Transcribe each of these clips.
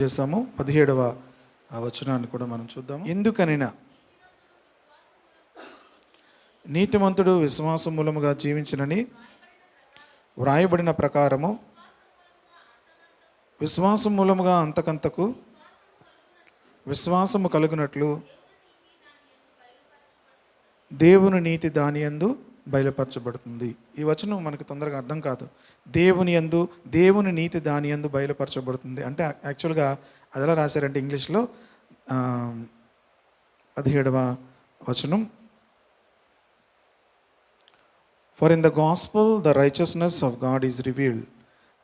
చేసాము. 17వ వచనాన్ని కూడా మనం చూద్దాము. ఎందుకనినా నీతిమంతుడు విశ్వాసం మూలముగా జీవించినని వ్రాయబడిన ప్రకారము విశ్వాసం మూలముగా అంతకంతకు విశ్వాసము కలుగునట్లు దేవుని నీతి దాని యందు బయలుపరచబడుతుంది. ఈ వచనం మనకు తొందరగా అర్థం కాదు. దేవుని నీతి దాని యందు బయలుపరచబడుతుంది అంటే యాక్చువల్గా అది ఎలా రాశారంటే ఇంగ్లీష్లో 17వ వచనం, for in the gospel the righteousness of God is revealed,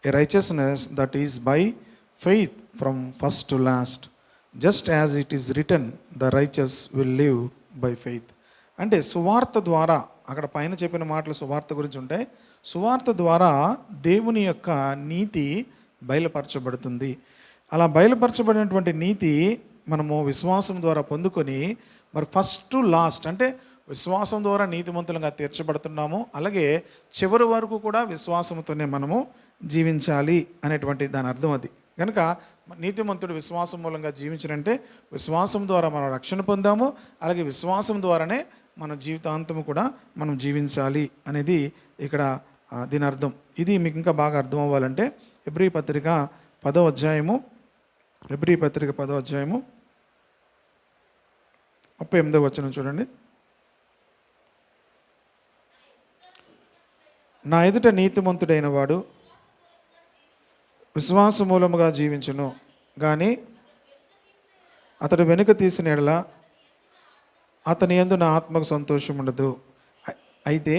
A righteousness that is by faith from first to last, just as it is return the righteous will live by faith. అంటే సువార్త ద్వారా, అక్కడ పైన చెప్పిన మాటలు సువార్త గురించి ఉంటాయి. సువార్త ద్వారా దేవుని యొక్క నీతి బయలుపరచబడుతుంది. అలా బయలుపరచబడినటువంటి నీతి మనము విశ్వాసం ద్వారా పొందుకొని మరి ఫస్ట్ టు లాస్ట్ అంటే విశ్వాసం ద్వారా నీతిమంతులుగా తీర్చబడుతున్నాము. అలాగే చివరి వరకు కూడా విశ్వాసంతోనే మనము జీవించాలి అనేటువంటి దాని అర్థం అది. కనుక నీతిమంతుడు విశ్వాసం మూలంగా జీవించాలంటే విశ్వాసం ద్వారా మనం రక్షణ పొందాము, అలాగే విశ్వాసం ద్వారానే మన జీవితాంతము కూడా మనం జీవించాలి అనేది ఇక్కడ దీని అర్థం. ఇది మీకు ఇంకా బాగా అర్థం అవ్వాలంటే హెబ్రీ పత్రిక 10వ అధ్యాయము 38వ వచనం చూడండి. నా ఎదుట నీతిమంతుడైన వాడు విశ్వాస మూలముగా జీవించును, కానీ అతడు వెనుక తీసిన ఎడల అతని యందు నా ఆత్మకు సంతోషం ఉండదు. అయితే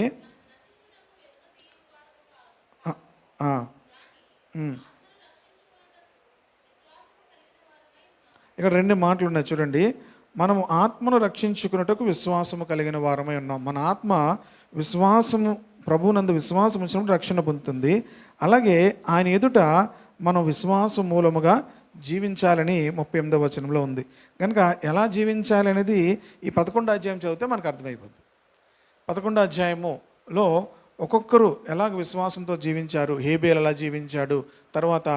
ఇక్కడ 2 మాటలు ఉన్నాయి చూడండి. మనము ఆత్మను రక్షించుకున్నట్టుకు విశ్వాసము కలిగిన వారమై ఉన్నాం. మన ఆత్మ విశ్వాసము, ప్రభువునందు విశ్వాసం ఉంచినప్పుడు రక్షణ పొందుతుంది. అలాగే ఆయన ఎదుట మనం విశ్వాసం మూలముగా జీవించాలని 38వ వచనంలో ఉంది. కనుక ఎలా జీవించాలి అనేది ఈ 11వ అధ్యాయం చదివితే మనకు అర్థమైపోతుంది. 11వ అధ్యాయములో ఒక్కొక్కరు ఎలాగ విశ్వాసంతో జీవించారు, హేబేల్ ఎలా జీవించాడు, తర్వాత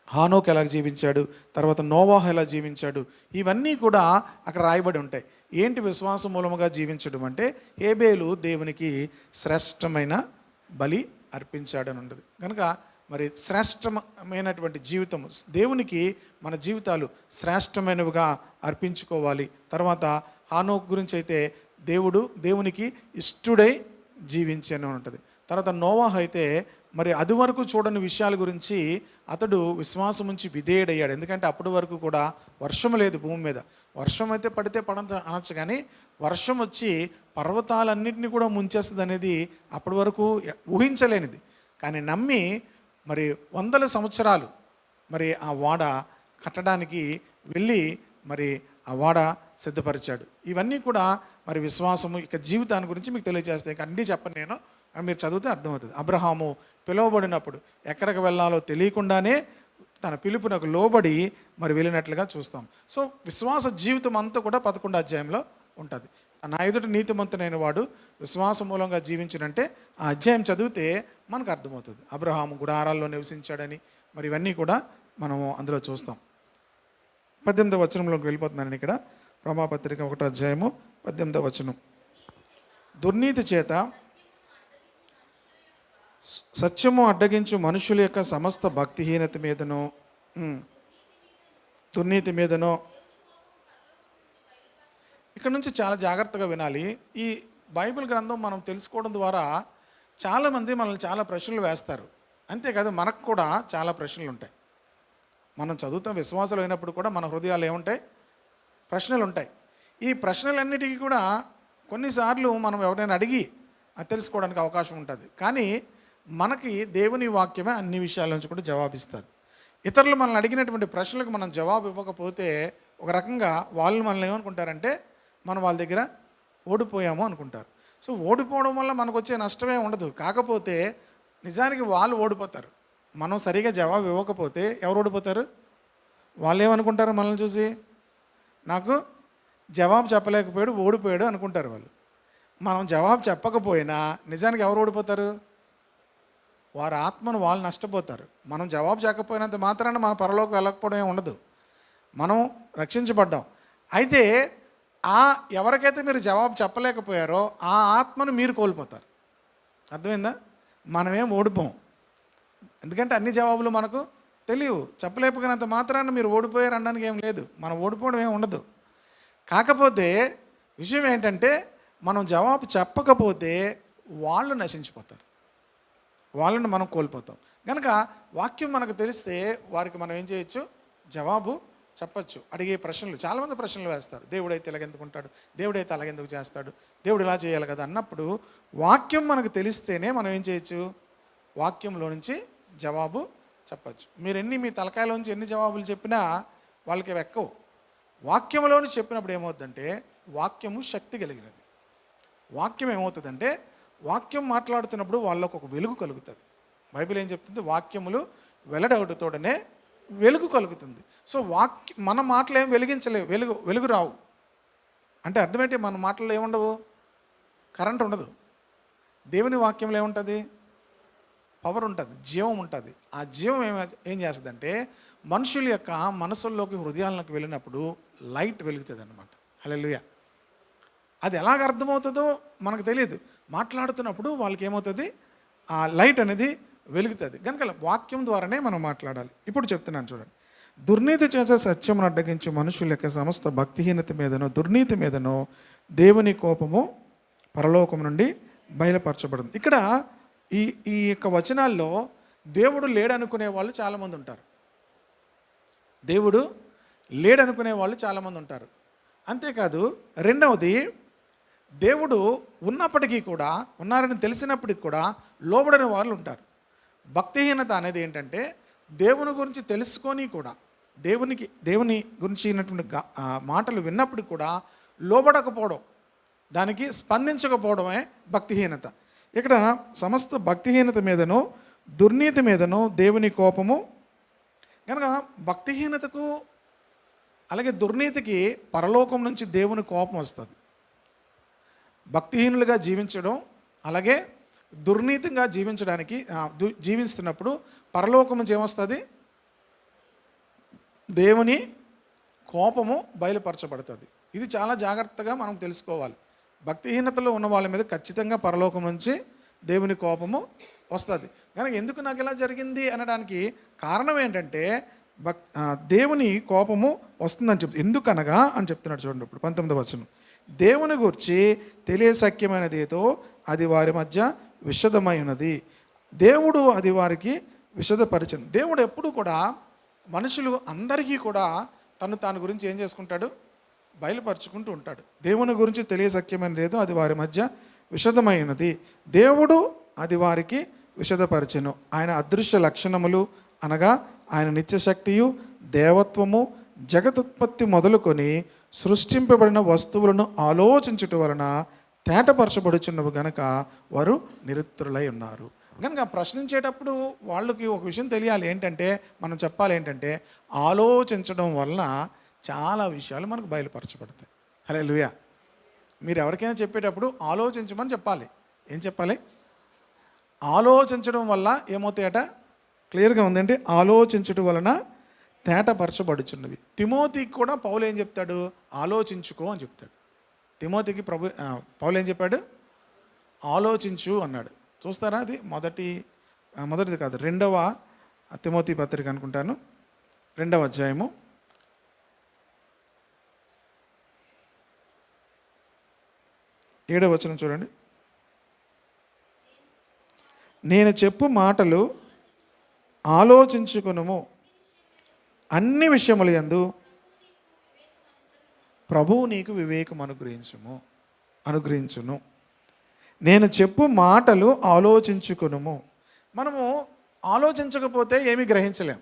హానోక్ ఎలా జీవించాడు, తర్వాత నోవాహు ఎలా జీవించాడు, ఇవన్నీ కూడా అక్కడ రాయబడి ఉంటాయి. ఏంటి విశ్వాసం మూలముగా జీవించడం అంటే హేబేలు దేవునికి శ్రేష్టమైన బలి అర్పించాడని ఉంటుంది. కనుక మరి శ్రేష్టమైనటువంటి జీవితం దేవునికి మన జీవితాలు శ్రేష్టమైనవిగా అర్పించుకోవాలి. తర్వాత హానోక్ గురించి అయితే దేవునికి ఇష్టుడై జీవించని ఉంటుంది. తర్వాత నోవాహు అయితే మరి అది వరకు చూడని విషయాల గురించి అతడు విశ్వాసం నుంచి విధేయుడయ్యాడు. ఎందుకంటే అప్పటి వరకు కూడా వర్షం లేదు భూమి మీద. వర్షం అయితే పడితే పడంత అనొచ్చు, కానీ వర్షం వచ్చి పర్వతాలన్నింటినీ కూడా ముంచేస్తుంది అనేది అప్పటి వరకు ఊహించలేనిది. కానీ నమ్మి మరి 100 సంవత్సరాలు మరి ఆ వాడ కట్టడానికి వెళ్ళి మరి ఆ వాడ సిద్ధపరిచాడు. ఇవన్నీ కూడా మరి విశ్వాసము ఇక జీవితాన్ని గురించి మీకు తెలియజేస్తాయి. అన్నీ చెప్పను నేను, మీరు చదివితే అర్థమవుతుంది. అబ్రహాము పిలువబడినప్పుడు ఎక్కడికి వెళ్ళాలో తెలియకుండానే తన పిలుపునకు లోబడి మరి వెళ్ళినట్లుగా చూస్తాం. సో విశ్వాస జీవితం అంతా కూడా 11వ అధ్యాయంలో ఉంటుంది. నా ఎదుట నీతిమంతుడైన వాడు విశ్వాసం మూలంగా జీవించినంటే ఆ అధ్యాయం చదివితే మనకు అర్థమవుతుంది. అబ్రహాము గుడారాల్లో నివసించాడని మరి ఇవన్నీ కూడా మనము అందులో చూస్తాం. 18వ వచనంలోకి వెళ్ళిపోతున్నాను. ఇక్కడ రోమాపత్రిక 1వ అధ్యాయము 18వ వచనం, దుర్నీతి చేత సత్యము అడ్డగించు మనుషుల యొక్క సమస్త భక్తిహీనత మీదనో దుర్నీతి మీదనో. ఇక్కడ నుంచి చాలా జాగ్రత్తగా వినాలి. ఈ బైబిల్ గ్రంథం మనం తెలుసుకోవడం ద్వారా చాలామంది మనల్ని చాలా ప్రశ్నలు వేస్తారు. అంతేకాదు మనకు కూడా చాలా ప్రశ్నలు ఉంటాయి. మనం చదువుతాం, విశ్వాసాలు అయినప్పుడు కూడా మన హృదయాలు ఏముంటాయి, ప్రశ్నలు ఉంటాయి. ఈ ప్రశ్నలన్నిటికీ కూడా కొన్నిసార్లు మనం ఎవరైనా అడిగి అది తెలుసుకోవడానికి అవకాశం ఉంటుంది. కానీ మనకి దేవుని వాక్యమే అన్ని విషయాల నుంచి కూడా జవాబిస్తుంది. ఇతరులు మనల్ని అడిగినటువంటి ప్రశ్నలకు మనం జవాబు ఇవ్వకపోతే ఒక రకంగా వాళ్ళు మనల్ని ఏమనుకుంటారంటే మనం వాళ్ళ దగ్గర ఓడిపోయాము అనుకుంటారు. సో ఓడిపోవడం వల్ల మనకు వచ్చే నష్టమే ఉండదు. కాకపోతే నిజానికి వాళ్ళు ఓడిపోతారు. మనం సరిగా జవాబు ఇవ్వకపోతే ఎవరు ఓడిపోతారు? వాళ్ళు ఏమనుకుంటారు మనల్ని చూసి, నాకు జవాబు చెప్పలేకపోయాడు ఓడిపోయాడు అనుకుంటారు వాళ్ళు. మనం జవాబు చెప్పకపోయినా నిజానికి ఎవరు ఓడిపోతారు? వారి ఆత్మను వాళ్ళు నష్టపోతారు. మనం జవాబు చెప్పకపోయినంత మాత్రాన మన పరలోకి వెళ్ళకపోవడం ఏమి ఉండదు. మనం రక్షించబడ్డాం. అయితే ఎవరికైతే మీరు జవాబు చెప్పలేకపోయారో ఆ ఆత్మను మీరు కోల్పోతారు. అర్థమైందా? మనమేం ఓడిపోం. ఎందుకంటే అన్ని జవాబులు మనకు తెలియవు. చెప్పలేకపోయినంత మాత్రాన మీరు ఓడిపోయారు అనడానికి ఏం లేదు. మనం ఓడిపోవడం ఏమి ఉండదు. కాకపోతే విషయం ఏంటంటే మనం జవాబు చెప్పకపోతే వాళ్ళు నశించిపోతారు, వాళ్ళని మనం కోల్పోతాం. కనుక వాక్యం మనకు తెలిస్తే వారికి మనం ఏం చేయొచ్చు? జవాబు చెప్పచ్చు. అడిగే ప్రశ్నలు, చాలామంది ప్రశ్నలు వేస్తారు. దేవుడైతే ఇలాగెందుకుంటాడు, దేవుడైతే అలాగెందుకు చేస్తాడు, దేవుడు ఇలా చేయాలి కదా అన్నప్పుడు వాక్యం మనకు తెలిస్తేనే మనం ఏం చేయొచ్చు? వాక్యంలో నుంచి జవాబు చెప్పచ్చు. మీరు మీ తలకాయలోంచి ఎన్ని జవాబులు చెప్పినా వాళ్ళకి ఎక్కవు. వాక్యంలోని చెప్పినప్పుడు ఏమవుతుందంటే వాక్యము శక్తి కలిగినది. వాక్యం ఏమవుతుందంటే వాక్యం మాట్లాడుతున్నప్పుడు వాళ్ళకు ఒక వెలుగు కలుగుతుంది. బైబిల్ ఏం చెప్తుంది? వాక్యములు వెల్లడవుటతోడనే వెలుగు కలుగుతుంది. సో మన మాటలు ఏం వెలిగించలేవు, వెలుగు రావు. అంటే అర్థమేంటి? మన మాటల్లో ఏముండవు, కరెంట్ ఉండదు. దేవుని వాక్యంలో ఏముంటుంది? పవర్ ఉంటుంది, జీవం ఉంటుంది. ఆ జీవం ఏం చేస్తుందంటే మనుషుల యొక్క మనసుల్లోకి, హృదయాలకు వెళ్ళినప్పుడు లైట్ వెలుగుతుంది అన్నమాట. హల్లెలూయా. అది ఎలాగ అర్థమవుతుందో మనకు తెలియదు. మాట్లాడుతున్నప్పుడు వాళ్ళకి ఏమవుతుంది? ఆ లైట్ అనేది వెలుగుతుంది. కనుక వాక్యం ద్వారానే మనం మాట్లాడాలి. ఇప్పుడు చెప్తున్నాను చూడండి. దుర్నీతి చేసే సత్యమును అడ్డగించు మనుషుల యొక్క సమస్త భక్తిహీనత మీదనో దుర్నీతి మీదనో దేవుని కోపము పరలోకం నుండి బయలుపరచబడింది. ఇక్కడ ఈ యొక్క వచనాల్లో దేవుడు లేడనుకునే వాళ్ళు చాలామంది ఉంటారు. దేవుడు లేడనుకునే వాళ్ళు చాలామంది ఉంటారు. అంతేకాదు, రెండవది, దేవుడు ఉన్నప్పటికీ కూడా, ఉన్నారని తెలిసినప్పటికీ కూడా లోబడని వాళ్ళు ఉంటారు. భక్తిహీనత అనేది ఏంటంటే దేవుని గురించి తెలుసుకొని కూడా, దేవుని గురించినటువంటి మాటలు విన్నప్పటికి కూడా లోబడకపోవడం, దానికి స్పందించకపోవడమే భక్తిహీనత. ఇక్కడ సమస్త భక్తిహీనత మీదనో దుర్నీతి మీదనో దేవుని కోపము. కనుక భక్తిహీనతకు అలాగే దుర్నీతికి పరలోకం నుంచి దేవుని కోపం వస్తుంది. భక్తిహీనులుగా జీవించడం అలాగే దుర్నీతిగా జీవిస్తున్నప్పుడు పరలోకం నుంచి ఏమొస్తుంది? దేవుని కోపము బయలుపరచబడుతుంది. ఇది చాలా జాగ్రత్తగా మనం తెలుసుకోవాలి. భక్తిహీనతలో ఉన్న వాళ్ళ మీద ఖచ్చితంగా పరలోకం నుంచి దేవుని కోపము వస్తుంది. కనుక ఎందుకు నాకు ఇలా జరిగింది అనడానికి కారణం ఏంటంటే దేవుని కోపము వస్తుందని ఎందుకనగా అని చెప్తున్నాడు. చూడండి ఇప్పుడు 19వ వచనం. దేవుని గురించి తెలియశక్యమైనది ఏదో అది వారి మధ్య విషదమై ఉన్నది. దేవుడు అది వారికి విషదపరిచింది. దేవుడు ఎప్పుడు కూడా మనుషులు అందరికీ కూడా తాను గురించి ఏం చేసుకుంటాడు? బయలుపరుచుకుంటూ ఉంటాడు. దేవుని గురించి తెలియశక్యమైనది ఏదో అది వారి మధ్య విషదమై ఉన్నది. దేవుడు అది వారికి విషదపరిచెను. ఆయన అదృశ్య లక్షణములు అనగా ఆయన నిత్యశక్తియు దేవత్వము జగదుత్పత్తి మొదలుకొని సృష్టింపబడిన వస్తువులను ఆలోచించుట వలన తేటపరచబడుచున్నవి గనక వారు నిరుత్తరులై ఉన్నారు. కనుక ప్రశ్నించేటప్పుడు వాళ్ళకి ఒక విషయం తెలియాలి. ఏంటంటే మనం చెప్పాలి ఏంటంటే ఆలోచించడం వలన చాలా విషయాలు మనకు బయలుపరచబడతాయి. హల్లెలూయా. మీరు ఎవరికైనా చెప్పేటప్పుడు ఆలోచించమని చెప్పాలి. ఏం చెప్పాలి? ఆలోచించడం వల్ల ఏమవుతాయట? క్లియర్గా ఉందండి. ఆలోచించడం వలన తేటపరచబడుచున్నవి. తిమోతికి కూడా పౌలు ఏం చెప్తాడు? ఆలోచించుకో అని చెప్తాడు. తిమోతికి పౌలు ఏం చెప్పాడు? ఆలోచించు అన్నాడు. చూస్తారా? అది మొదటిది కాదు, 2వ తిమోతి పత్రిక అనుకుంటాను, 2వ అధ్యాయము 7వ వచనం చూడండి. నేను చెప్పు మాటలు ఆలోచించుకొనుము, అన్ని విషయముల యందు ప్రభువు నీకు వివేకం అనుగ్రహించును. నేను చెప్పు మాటలు ఆలోచించుకొనుము. మనము ఆలోచించకపోతే ఏమీ గ్రహించలేం.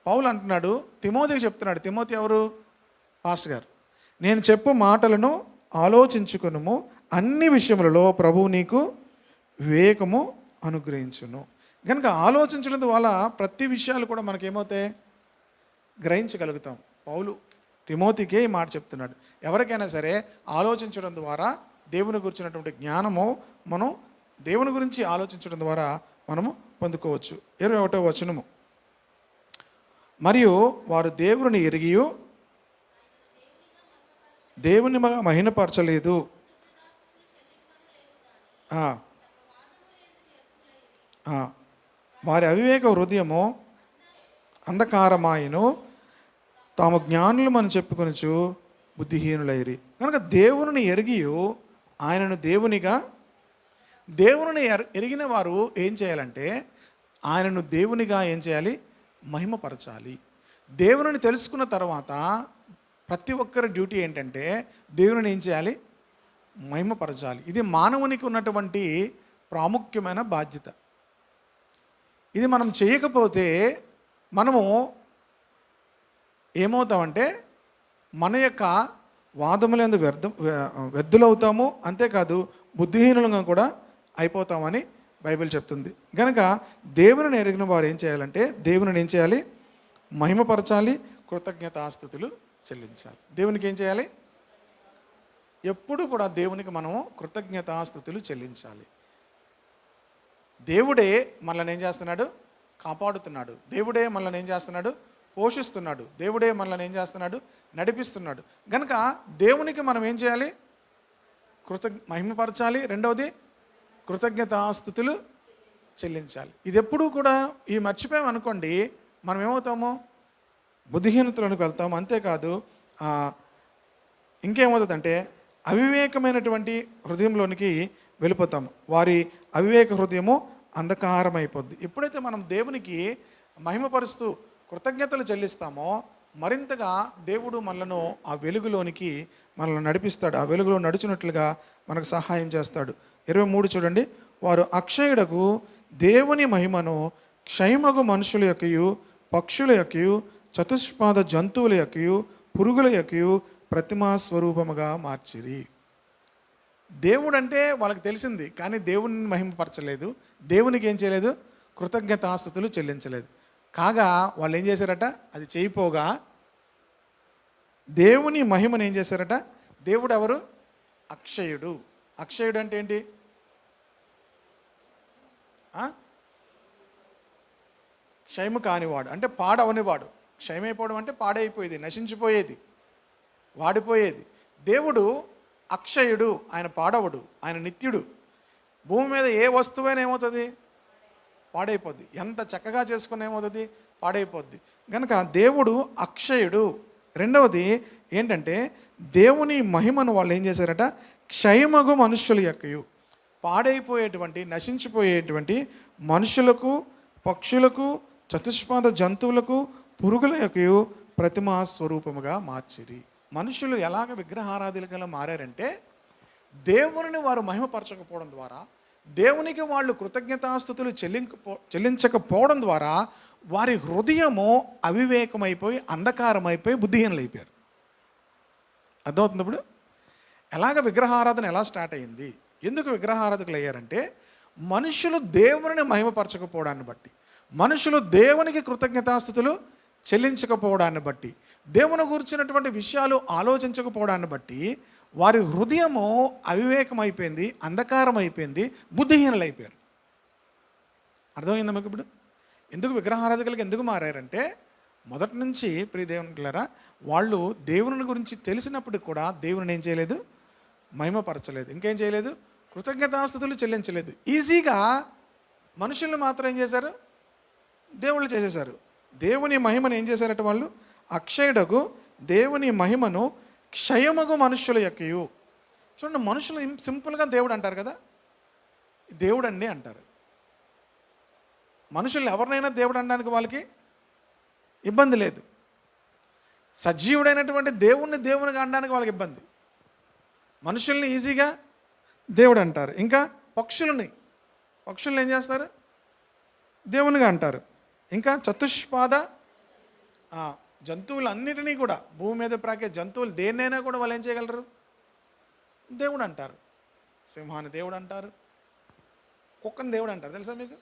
పౌలు అంటున్నాడు, తిమోతికి చెప్తున్నాడు. తిమోతి ఎవరు? పాస్టర్ గారు. నేను చెప్పు మాటలను ఆలోచించుకొనుము, అన్ని విషయములలో ప్రభువు నీకు వివేకము అనుగ్రహించును. కనుక ఆలోచించడం వల్ల ప్రతి విషయాలు కూడా మనకేమవుతాయి? గ్రహించగలుగుతాం. పౌలు తిమోతికే ఈ మాట చెప్తున్నాడు. ఎవరికైనా సరే ఆలోచించడం ద్వారా దేవుని గురించినటువంటి జ్ఞానము, దేవుని గురించి ఆలోచించడం ద్వారా మనము పొందుకోవచ్చు. 21వ వచనము, మరియు వారు దేవుని ఎరిగియు దేవుని మహిమపరచలేదు. వారి అవివేక హృదయము అంధకారమాయను, తాము జ్ఞానులు మనం చెప్పుకొనుచు బుద్ధిహీనులైరి. కనుక దేవుని ఎరిగియు ఆయనను దేవుని ఎరిగిన వారు ఏం చేయాలంటే ఆయనను దేవునిగా ఏం చేయాలి? మహిమపరచాలి. దేవుని తెలుసుకున్న తర్వాత ప్రతి ఒక్కరి డ్యూటీ ఏంటంటే దేవుని ఏం చేయాలి? మహిమపరచాలి. ఇది మానవునికి ఉన్నటువంటి ప్రాముఖ్యమైన బాధ్యత. ఇది మనం చేయకపోతే మనము ఏమవుతామంటే మన యొక్క వాదములందు వ్యర్థులవుతాము, అంతేకాదు బుద్ధిహీనులుగా కూడా అయిపోతామని బైబిల్ చెప్తుంది. కనుక దేవుని ఎరిగిన వారు ఏం చేయాలంటే దేవుని ఏం చేయాలి? మహిమపరచాలి, కృతజ్ఞతాస్తుతులు చెల్లించాలి. దేవునికి ఏం చేయాలి? ఎప్పుడు కూడా దేవునికి మనము కృతజ్ఞతాస్తుతులు చెల్లించాలి. దేవుడే మనల్ని ఏం చేస్తున్నాడు? కాపాడుతున్నాడు. దేవుడే మనల్ని ఏం చేస్తున్నాడు? పోషిస్తున్నాడు. దేవుడే మనల్ని ఏం చేస్తున్నాడు? నడిపిస్తున్నాడు. కనుక దేవునికి మనం ఏం చేయాలి? మహిమపరచాలి. రెండవది కృతజ్ఞతాస్తుతులు చెల్లించాలి. ఇది ఎప్పుడూ కూడా ఈ మర్చిపోయాం అనుకోండి, మనం ఏమవుతాము? బుద్ధిహీనతలకు వెళ్తాము. అంతేకాదు ఇంకేమవుతుందంటే అవివేకమైనటువంటి హృదయంలోనికి వెళ్ళిపోతాము. వారి అవివేక హృదయము అంధకారం అయిపోద్ది. ఎప్పుడైతే మనం దేవునికి మహిమపరుస్తూ కృతజ్ఞతలు చెల్లిస్తామో మరింతగా దేవుడు మనలను ఆ వెలుగులోనికి మనల్ని నడిపిస్తాడు. ఆ వెలుగులో నడిచినట్లుగా మనకు సహాయం చేస్తాడు. 23 చూడండి, వారు అక్షయుడకు దేవుని మహిమను క్షయమగు మనుషుల యొక్కయు పక్షుల యొక్కయు చతుష్పాద జంతువుల యొక్కయు పురుగుల యొక్కయు ప్రతిమా స్వరూపముగా మార్చిరి. దేవుడు అంటే వాళ్ళకి తెలిసింది, కానీ దేవుని మహిమపరచలేదు. దేవునికి ఏం చేయలేదు? కృతజ్ఞతాస్తుతులు చెల్లించలేదు. కాగా వాళ్ళు ఏం చేశారట? అది చేయిపోగా దేవుని మహిమను ఏం చేశారట? దేవుడు ఎవరు? అక్షయుడు. అక్షయుడు అంటే ఏంటి? క్షయము కానివాడు అంటే పాడవనివాడు. క్షయమైపోవడం అంటే పాడైపోయేది, నశించిపోయేది, వాడిపోయేది. దేవుడు అక్షయుడు, ఆయన పాడవడు, ఆయన నిత్యుడు. భూమి మీద ఏ వస్తువైనా ఏమవుతుంది? పాడైపోద్ది. ఎంత చక్కగా చేసుకుని ఏమవుతుంది? పాడైపోద్ది. కనుక దేవుడు అక్షయుడు. రెండవది ఏంటంటే దేవుని మహిమను వాళ్ళు ఏం చేశారట? క్షయమగు మనుష్యుల యొక్కయు, పాడైపోయేటువంటి నశించిపోయేటువంటి మనుషులకు పక్షులకు చతుష్పాద జంతువులకు పురుగుల యొక్కయు ప్రతిమా స్వరూపముగా మార్చిరి. మనుషులు ఎలాగ విగ్రహారాధకులుగా మారారంటే దేవుని వారు మహిమపరచకపోవడం ద్వారా, దేవునికి వాళ్ళు కృతజ్ఞతాస్తుతులు చెల్లించకపోవడం ద్వారా వారి హృదయము అవివేకమైపోయి అంధకారమైపోయి బుద్ధిహీనులైపోయారు. అర్థమవుతుంది? ఇప్పుడు ఎలాగ విగ్రహారాధన ఎలా స్టార్ట్ అయింది? ఎందుకు విగ్రహారాధకులు అయ్యారంటే మనుషులు దేవుని మహిమపరచకపోవడాన్ని బట్టి, మనుషులు దేవునికి కృతజ్ఞతాస్తుతులు చెల్లించకపోవడాన్ని బట్టి, దేవుని గురించినటువంటి విషయాలు ఆలోచించకపోవడాన్ని బట్టి వారి హృదయము అవివేకమైపోయింది, అంధకారం అయిపోయింది, బుద్ధిహీనులైపోయారు. అర్థమైందా మీకు ఇప్పుడు? ఎందుకు విగ్రహారాధకులకి ఎందుకు మారారంటే మొదటి నుంచి ప్రియ దేవునిలారా వాళ్ళు దేవుని గురించి తెలిసినప్పటికి కూడా దేవుని ఏం చేయలేదు? మహిమపరచలేదు. ఇంకేం చేయలేదు? కృతజ్ఞతాస్తుతులు చెల్లించలేదు. ఈజీగా మనుషులను మాత్రం ఏం చేశారు? దేవుళ్ళు చేసేశారు. దేవుని మహిమను ఏం చేశారట వాళ్ళు? అక్షయుడకు దేవుని మహిమను క్షయమగు మనుష్యుల యొక్కయు. చూడండి, మనుషులు సింపుల్గా దేవుడు అంటారు కదా, దేవుడు అండి అంటారు. మనుషులు ఎవరినైనా దేవుడు అనడానికి వాళ్ళకి ఇబ్బంది లేదు. సజీవుడైనటువంటి దేవునిగా అనడానికి వాళ్ళకి ఇబ్బంది. మనుషుల్ని ఈజీగా దేవుడు అంటారు. ఇంకా పక్షుల్ని ఏం చేస్తారు? దేవునిగా అంటారు. ఇంకా చతుష్పాద జంతువులన్నిటినీ కూడా, భూమి మీద ప్రాకే జంతువులు దేన్నైనా కూడా వాళ్ళు ఏం చేయగలరు? దేవుడు అంటారు. సింహాన్ని దేవుడు అంటారు, కుక్కని దేవుడు అంటారు. తెలుసా మీకు?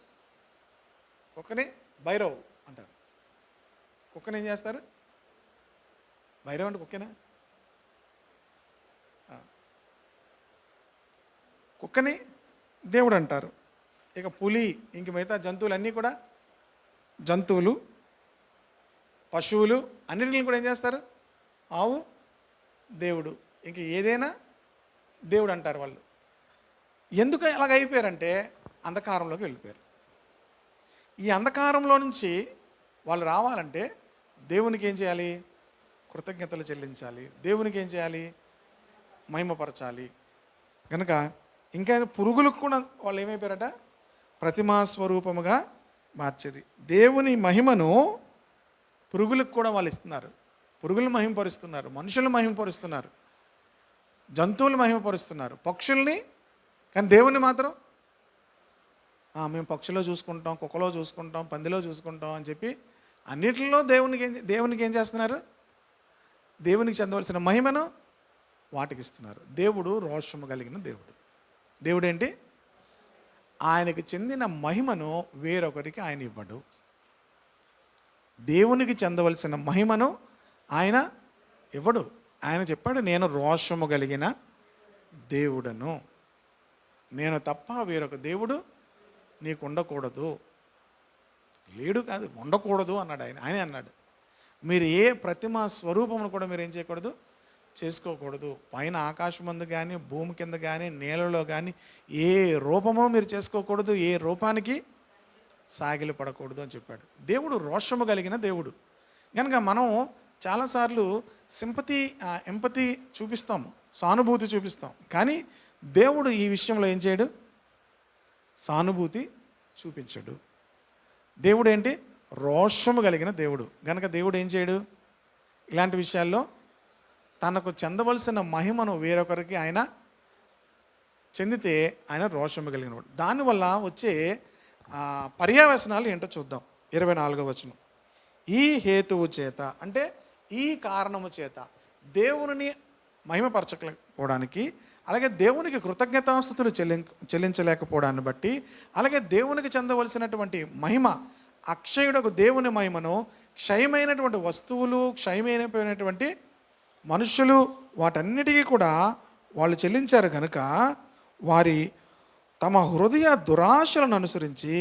కుక్కని భైరవ్ అంటారు. కుక్కని ఏం చేస్తారు? భైరవ్ అంటే కుక్కేనా? కుక్కని దేవుడు అంటారు. ఇక పులి, ఇంక మిగతా జంతువులన్నీ కూడా, జంతువులు, పశువులు అన్నింటిని కూడా ఏం చేస్తారు? ఆవు దేవుడు, ఇంక ఏదైనా దేవుడు అంటారు వాళ్ళు. ఎందుకు అలాగ అయిపోయారంటే అంధకారంలోకి వెళ్ళిపోయారు. ఈ అంధకారంలో నుంచి వాళ్ళు రావాలంటే దేవునికి ఏం చేయాలి? కృతజ్ఞతలు చెల్లించాలి. దేవునికి ఏం చేయాలి? మహిమపరచాలి. కనుక ఇంకా పురుగులకు కూడా వాళ్ళు ఏమైపోయారట? ప్రతిమా స్వరూపముగా మార్చేది. దేవుని మహిమను పురుగులకు కూడా వాళ్ళు ఇస్తున్నారు. పురుగులను మహిమపరుస్తున్నారు, మనుషులను మహిమపరుస్తున్నారు, జంతువులు మహిమపరుస్తున్నారు, పక్షుల్ని. కానీ దేవుణ్ణి మాత్రం మేము పక్షులో చూసుకుంటాం, కుక్కలో చూసుకుంటాం, పందిలో చూసుకుంటాం అని చెప్పి అన్నిటిలో దేవునికి ఏం చేస్తున్నారు? దేవునికి చెందవలసిన మహిమను వాటికి ఇస్తున్నారు. దేవుడు రోషము కలిగిన దేవుడు. దేవుడు ఏంటి? ఆయనకు చెందిన మహిమను వేరొకరికి ఆయన ఇవ్వడు. దేవునికి చెందవలసిన మహిమను ఆయన ఇవ్వడు. ఆయన చెప్పాడు, నేను రోషము కలిగిన దేవుడను, నేను తప్ప వేరొక దేవుడు నీకు ఉండకూడదు. లేడు కాదు, ఉండకూడదు అన్నాడు ఆయన. ఆయనే అన్నాడు, మీరు ఏ ప్రతిమా స్వరూపమును కూడా మీరు ఏం చేయకూడదు? చేసుకోకూడదు. పైన ఆకాశమందు కానీ, భూమి కింద కానీ, నేలలో కానీ ఏ రూపమో మీరు చేసుకోకూడదు, ఏ రూపానికి సాగిలి పడకూడదు అని చెప్పాడు. దేవుడు రోషము కలిగిన దేవుడు. కనుక మనం చాలాసార్లు ఎంపతి చూపిస్తాము, సానుభూతి చూపిస్తాం. కానీ దేవుడు ఈ విషయంలో ఏం చేయడు? సానుభూతి చూపించడు. దేవుడు ఏంటి? రోషము కలిగిన దేవుడు. కనుక దేవుడు ఏం చేయడు? ఇలాంటి విషయాల్లో తనకు చెందవలసిన మహిమను వేరొకరికి ఆయన చెందితే ఆయన రోషము కలిగినవాడు. దానివల్ల వచ్చే పర్యావసనాలు ఏంటో చూద్దాం. 24వ వచనం. ఈ హేతువు చేత, అంటే ఈ కారణము చేత దేవుని మహిమపరచకపోవడానికి, అలాగే దేవునికి కృతజ్ఞతాస్తుతులు చెల్లించలేకపోవడాన్ని బట్టి, అలాగే దేవునికి చెందవలసినటువంటి మహిమ, అక్షయుడకు దేవుని మహిమను క్షయమైనటువంటి వస్తువులు, క్షయమైనటువంటి మనుషులు, వాటన్నిటికీ కూడా వాళ్ళు చెల్లించారు కనుక వారి తమ హృదయ దురాశలను అనుసరించి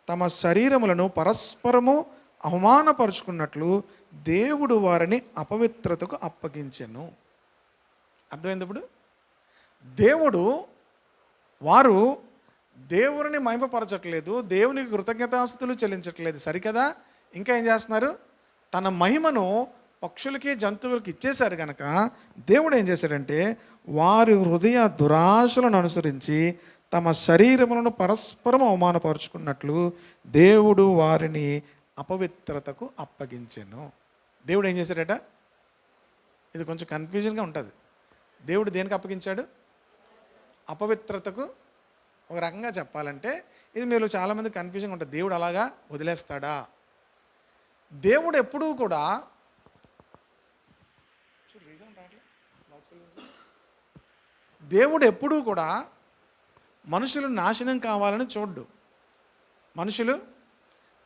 తమ శరీరములను పరస్పరము అవమానపరుచుకున్నట్లు దేవుడు వారిని అపవిత్రతకు అప్పగించెను. అర్థమైంది? ఇప్పుడు వారు దేవుని మహిమపరచట్లేదు, దేవునికి కృతజ్ఞతాస్తుతులు చెల్లించట్లేదు, సరికదా? ఇంకా ఏం చేస్తున్నారు? తన మహిమను పక్షులకి, జంతువులకి ఇచ్చేశారు కనుక దేవుడు ఏం చేశాడంటే వారి హృదయ దురాశలను అనుసరించి తమ శరీరములను పరస్పరం అవమానపరుచుకున్నట్లు దేవుడు వారిని అపవిత్రతకు అప్పగించెను. దేవుడు ఏం చేశాడట? ఇది కొంచెం కన్ఫ్యూజన్గా ఉంటుంది. దేవుడు దేనికి అప్పగించాడు? అపవిత్రతకు. ఒక రకంగా చెప్పాలంటే ఇది మీరు చాలామంది కన్ఫ్యూజన్గా ఉంటుంది. దేవుడు అలాగా వదిలేస్తాడా? దేవుడు ఎప్పుడూ కూడా మనుషులు నాశనం కావాలని చూడ్డు. మనుషులు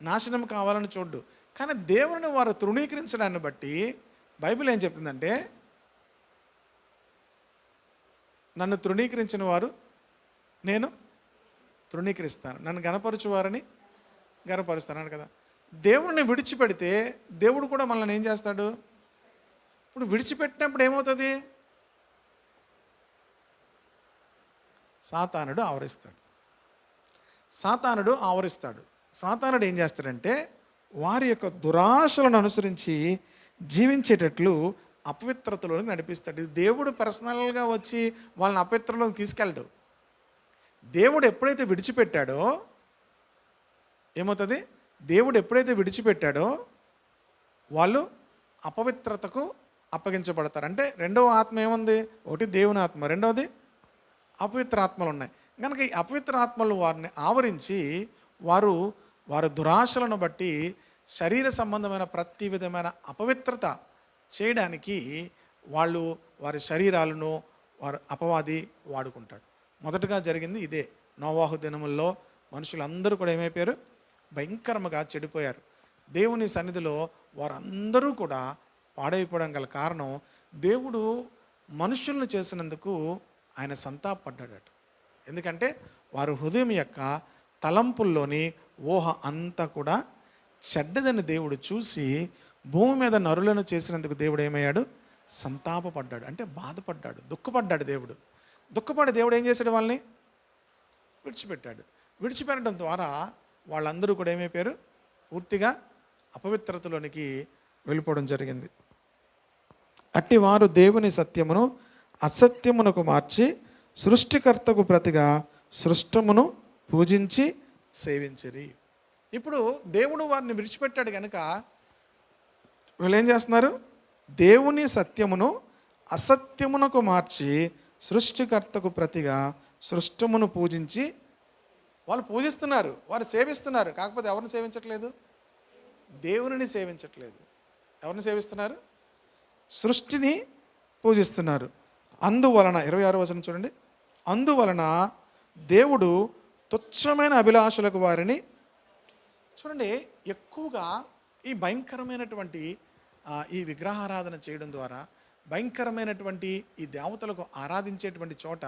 నాశనం కావాలని చూడ్డు. కానీ దేవుని వారు తృణీకరించడాన్ని బట్టి బైబిల్ ఏం చెప్తుందంటే, నన్ను తృణీకరించిన వారు నేను తృణీకరిస్తాను, నన్ను గణపరచు వారిని గణపరుస్తాను కదా. దేవుడిని విడిచిపెడితే దేవుడు కూడా మనల్ని ఏం చేస్తాడు? ఇప్పుడు విడిచిపెట్టినప్పుడు ఏమవుతుంది? సాతానుడు ఆవరిస్తాడు. సాతానుడు ఏం చేస్తాడంటే వారి యొక్క దురాశలను అనుసరించి జీవించేటట్లు అపవిత్రతలోకి నడిపిస్తాడు. ఇది దేవుడు పర్సనల్గా వచ్చి వాళ్ళని అపవిత్రలోకి తీసుకెళ్ళడు. దేవుడు ఎప్పుడైతే విడిచిపెట్టాడో ఏమవుతుంది? దేవుడు ఎప్పుడైతే విడిచిపెట్టాడో వాళ్ళు అపవిత్రతకు అప్పగించబడతారు. అంటే రెండవ ఆత్మ ఏముంది? ఒకటి దేవుని ఆత్మ, రెండవది అపవిత్ర ఆత్మలు ఉన్నాయి. కనుక ఈ అపవిత్ర ఆత్మలు వారిని ఆవరించి వారి దురాశలను బట్టి శరీర సంబంధమైన ప్రతి విధమైన అపవిత్రత చేయడానికి వారి శరీరాలను అపవాది వాడుకుంటాడు. మొదటగా జరిగింది ఇదే. నోవాహు దినముల్లో మనుషులందరూ కూడా ఏమైపోయారు? భయంకరంగా చెడిపోయారు. దేవుని సన్నిధిలో వారందరూ కూడా పాడైపోవడం గల కారణం దేవుడు మనుషులను చేసినందుకు ఆయన సంతాపడ్డాడట. ఎందుకంటే వారి హృదయం యొక్క తలంపుల్లోని ఊహ అంతా కూడా చెడ్డదని దేవుడు చూసి భూమి మీద నరులను చేసినందుకు దేవుడు ఏమయ్యాడు? సంతాపపడ్డాడు, అంటే బాధపడ్డాడు, దుఃఖపడ్డాడు దేవుడు. దుఃఖపడి దేవుడు ఏం చేశాడు? వాళ్ళని విడిచిపెట్టాడు. విడిచిపెట్టడం ద్వారా వాళ్ళందరూ కూడా ఏమైపోయారు? పూర్తిగా అపవిత్రతలోనికి వెళ్ళిపోవడం జరిగింది. అట్టివారు దేవుని సత్యమును అసత్యమునకు మార్చి సృష్టికర్తకు ప్రతిగా సృష్టమును పూజించి సేవించిరి. ఇప్పుడు దేవుడు వారిని విడిచిపెట్టాడు కనుక వీళ్ళు ఏం చేస్తున్నారు? దేవుని సత్యమును అసత్యమునకు మార్చి సృష్టికర్తకు ప్రతిగా సృష్టమును పూజించి, వాళ్ళు పూజిస్తున్నారు, వారు సేవిస్తున్నారు. కాకపోతే ఎవరిని సేవించట్లేదు? దేవునిని సేవించట్లేదు. ఎవరిని సేవిస్తున్నారు? సృష్టిని పూజిస్తున్నారు. అందువలన 26వ వచనం చూడండి. అందువలన దేవుడు తుచ్చమైన అభిలాషలకు వారిని, చూడండి, ఎక్కువగా ఈ భయంకరమైనటువంటి ఈ విగ్రహారాధన చేయడం ద్వారా, భయంకరమైనటువంటి ఈ దేవతలకు ఆరాధించేటువంటి చోట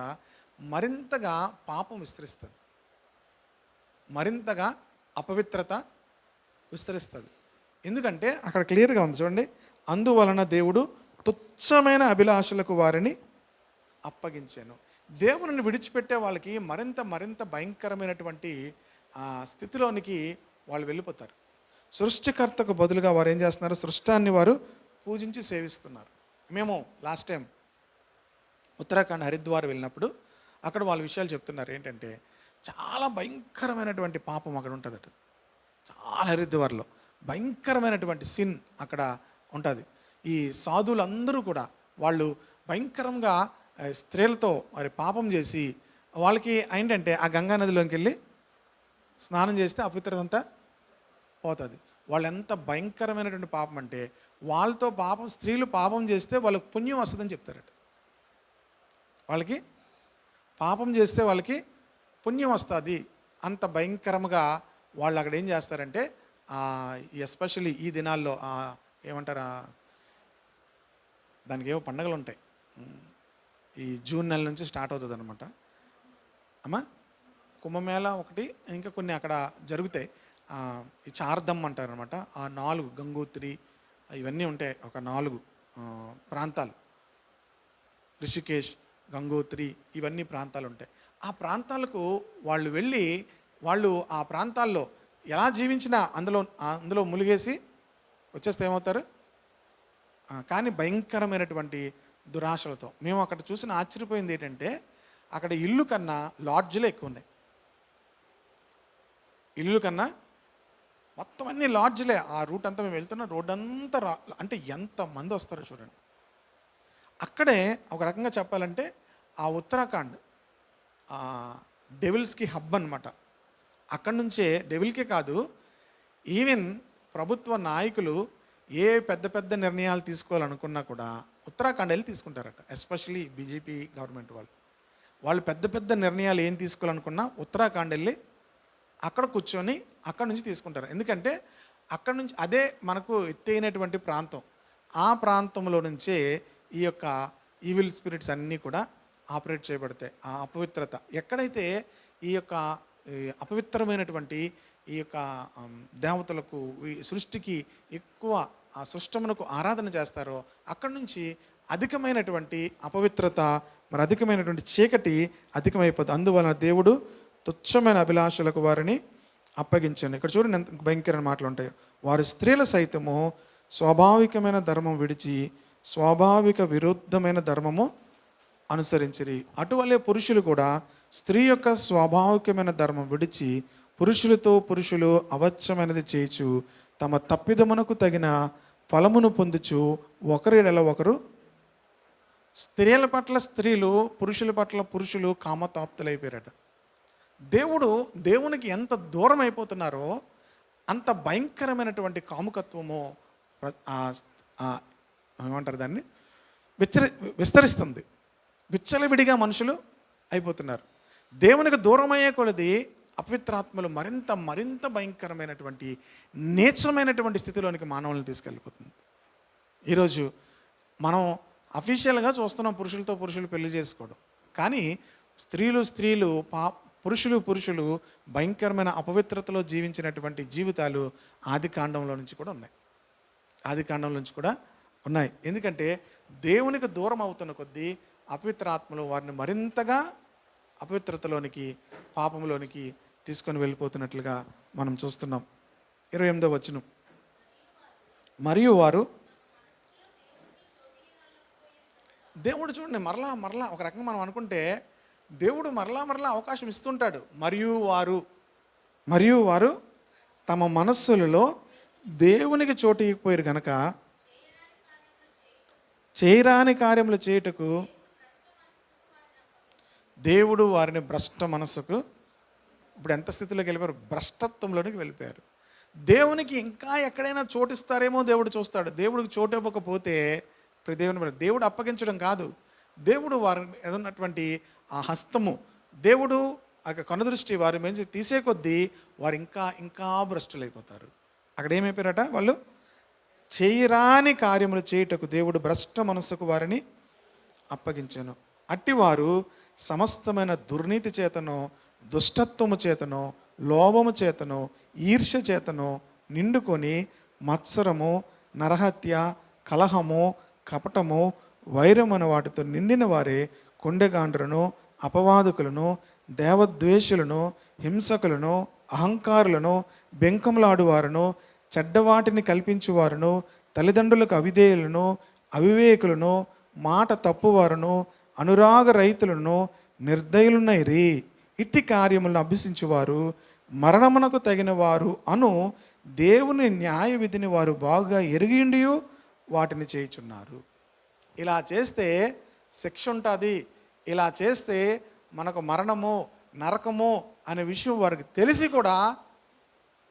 మరింతగా పాపం విస్తరిస్తుంది, మరింతగా అపవిత్రత విస్తరిస్తుంది. ఎందుకంటే అక్కడ క్లియర్గా ఉంది చూడండి. అందువలన దేవుడు తుచ్చమైన అభిలాషలకు వారిని అప్పగించాను. దేవుని విడిచిపెట్టే వాళ్ళకి మరింత భయంకరమైనటువంటి స్థితిలోనికి వాళ్ళు వెళ్ళిపోతారు. సృష్టికర్తకు బదులుగా వారు ఏం చేస్తున్నారు? సృష్టాన్ని వారు పూజించి సేవిస్తున్నారు. మేము లాస్ట్ టైం ఉత్తరాఖండ్ హరిద్వార్ వెళ్ళినప్పుడు అక్కడ వాళ్ళ విషయాలు చెప్తున్నారు. ఏంటంటే చాలా భయంకరమైనటువంటి పాపం అక్కడ ఉంటుందట. చాలా హరిద్వార్లో భయంకరమైనటువంటి సిన్ అక్కడ ఉంటుంది. ఈ సాధువులందరూ కూడా వాళ్ళు భయంకరంగా స్త్రీలతో మరి పాపం చేసి, వాళ్ళకి ఏంటంటే ఆ గంగా నదిలోకి వెళ్ళి స్నానం చేస్తే అపవిత్రత అంతా పోతుంది. వాళ్ళు ఎంత భయంకరమైనటువంటి పాపం అంటే, వాళ్ళతో పాపం, స్త్రీలు పాపం చేస్తే వాళ్ళకి పుణ్యం వస్తుందని చెప్తారట. వాళ్ళకి పాపం చేస్తే వాళ్ళకి పుణ్యం వస్తుంది. అంత భయంకరంగా వాళ్ళు అక్కడ ఏం చేస్తారంటే, ఎస్పెషల్లీ ఈ దినాల్లో ఏమంటారా, దానికి ఏవో పండుగలు ఉంటాయి, ఈ జూన్ నెల నుంచి స్టార్ట్ అవుతుంది అనమాట. అమ్మా కుంభమేళ ఒకటి, ఇంకా కొన్ని అక్కడ జరుగుతాయి. ఈ చార్ధమ్ అంటారు అనమాట. ఆ 4 గంగోత్రి ఇవన్నీ ఉంటాయి. ఒక 4 ప్రాంతాలు, రిషికేష్, గంగోత్రి, ఇవన్నీ ప్రాంతాలు ఉంటాయి. ఆ ప్రాంతాలకు వాళ్ళు వెళ్ళి, వాళ్ళు ఆ ప్రాంతాల్లో ఎలా జీవించినా అందులో ములిగేసి వచ్చేస్తే ఏమవుతారు? కానీ భయంకరమైనటువంటి దురాశలతో. మేము అక్కడ చూసిన ఆశ్చర్యపోయింది ఏంటంటే, అక్కడ ఇల్లు కన్నా లాడ్జ్లే ఎక్కువ ఉన్నాయి. ఇల్లు కన్నా మొత్తం అన్ని లాడ్జ్లే. ఆ రూట్ అంతా మేము వెళ్తున్న రోడ్ అంతా అంటే ఎంతమంది వస్తారో చూడండి. అక్కడే ఒక రకంగా చెప్పాలంటే ఆ ఉత్తరాఖండ్ డెవిల్స్కి హబ్ అనమాట. అక్కడి నుంచే డెవిల్కే కాదు, ఈవెన్ ప్రభుత్వ నాయకులు ఏ పెద్ద నిర్ణయాలు తీసుకోవాలనుకున్నా కూడా ఉత్తరాఖండ్ వెళ్ళి తీసుకుంటారట. ఎస్పెషలీ బీజేపీ గవర్నమెంట్ వాళ్ళు పెద్ద నిర్ణయాలు ఏం తీసుకోవాలనుకున్నా ఉత్తరాఖండ్ వెళ్ళి అక్కడ కూర్చొని అక్కడ నుంచి తీసుకుంటారు. ఎందుకంటే అక్కడ నుంచి అదే మనకు ఎత్తైనటువంటి ప్రాంతం. ఆ ప్రాంతంలో నుంచే ఈ యొక్క ఈవిల్ స్పిరిట్స్ అన్నీ కూడా ఆపరేట్ చేయబడతాయి. ఆ అపవిత్రత ఎక్కడైతే ఈ యొక్క అపవిత్రమైనటువంటి ఈ యొక్క దేవతలకు, ఈ సృష్టికి ఎక్కువ ఆ సృష్టమునకు ఆరాధన చేస్తారో అక్కడి నుంచి అధికమైనటువంటి అపవిత్రత, మరి అధికమైనటువంటి చీకటి అధికమైపోతుంది. అందువలన దేవుడు తుచ్చమైన అభిలాషలకు వారిని అప్పగించాను. ఇక్కడ చూడండి ఎంత భయంకరమైన మాటలు ఉంటాయో. వారి స్త్రీల సైతము స్వాభావికమైన ధర్మం విడిచి స్వాభావిక విరుద్ధమైన ధర్మము అనుసరించిరి. అటువలే పురుషులు కూడా స్త్రీ యొక్క స్వాభావికమైన ధర్మం విడిచి పురుషులు అవచ్చమైనది చేయుచు తమ తప్పిదమునకు తగిన ఫలమును పొందుచు ఒకరిడల ఒకరు, స్త్రీల పట్ల స్త్రీలు, పురుషుల పట్ల పురుషులు కామతాప్తులైపోయారట. దేవునికి ఎంత దూరం అయిపోతున్నారో అంత భయంకరమైనటువంటి కాముకత్వము ఏమంటారు దాన్ని, విస్తరిస్తుంది. విచ్చలవిడిగా మనుషులు అయిపోతున్నారు. దేవునికి దూరం అయ్యే కొలది అపవిత్రాత్మలు మరింత భయంకరమైనటువంటి నీచమైనటువంటి స్థితిలోనికి మానవులను తీసుకెళ్ళిపోతుంది. ఈరోజు మనం అఫీషియల్గా చూస్తున్నాం పురుషులతో పురుషులు పెళ్లి చేసుకోవడం, కానీ స్త్రీలు పురుషులు భయంకరమైన అపవిత్రతలో జీవించినటువంటి జీవితాలు ఆది కాండంలో నుంచి కూడా ఉన్నాయి. ఆది కాండంలో నుంచి కూడా ఉన్నాయి. ఎందుకంటే దేవునికి దూరం అవుతున్న కొద్దీ అపవిత్రాత్మలు వారిని మరింతగా అపవిత్రతలోనికి, పాపంలోనికి తీసుకొని వెళ్ళిపోతున్నట్లుగా మనం చూస్తున్నాం. 28వ వచనం, మరియు వారు దేవుడు చూడండి మరలా ఒక రకంగా మనం అనుకుంటే దేవుడు మరలా అవకాశం ఇస్తుంటాడు. మరియు వారు తమ మనస్సులలో దేవునికి చోటు ఇవ్వకపోయారు కనుక చేయరాని కార్యములు చేయుటకు దేవుడు వారిని భ్రష్ట మనస్సుకు, ఇప్పుడు ఎంత స్థితిలోకి వెళ్ళిపోయారు? భ్రష్టత్వంలోనికి వెళ్ళిపోయారు. దేవునికి ఇంకా ఎక్కడైనా చోటిస్తారేమో దేవుడు చూస్తాడు. దేవుడికి చోటు ఇవ్వకపోతే దేవుడు అప్పగించడం కాదు, దేవుడు వారి ఉన్నటువంటి ఆ హస్తము, దేవుడు ఆ కనుదృష్టి వారి మీద తీసే కొద్దీ వారు ఇంకా భ్రష్టులైపోతారు. అక్కడ ఏమైపోయారట? వాళ్ళు చేయరాని కార్యములు చేయుటకు దేవుడు భ్రష్ట మనస్సుకు వారిని అప్పగించాను. అట్టివారు సమస్తమైన దుర్నీతి చేతనో, దుష్టత్వము చేతనో, లోభము చేతనో, ఈర్ష్య చేతనో నిండుకొని మత్సరము, నరహత్య, కలహము, కపటము, వైరమను వాటితో నిండిన వారే కొండెగాండ్రులను, అపవాదకులను, దేవద్వేషులను, హింసకులను, అహంకారులను, బెంకములాడువారును, చెడ్డవాటిని కల్పించువారును, తల్లిదండ్రులకు అవిధేయులను, అవివేకులను, మాట తప్పువారును, అనురాగ రైతులను, నిర్దయులునైరి. ఇట్టి కార్యములను అభ్యసించువారు మరణమునకు తగిన వారు అను దేవుని న్యాయ విధిని వారు బాగా ఎరిగిండి వాటిని చేయుచున్నారు. ఇలా చేస్తే శిక్ష ఉంటుంది, ఇలా చేస్తే మనకు మరణము, నరకము అనే విషయం వారికి తెలిసి కూడా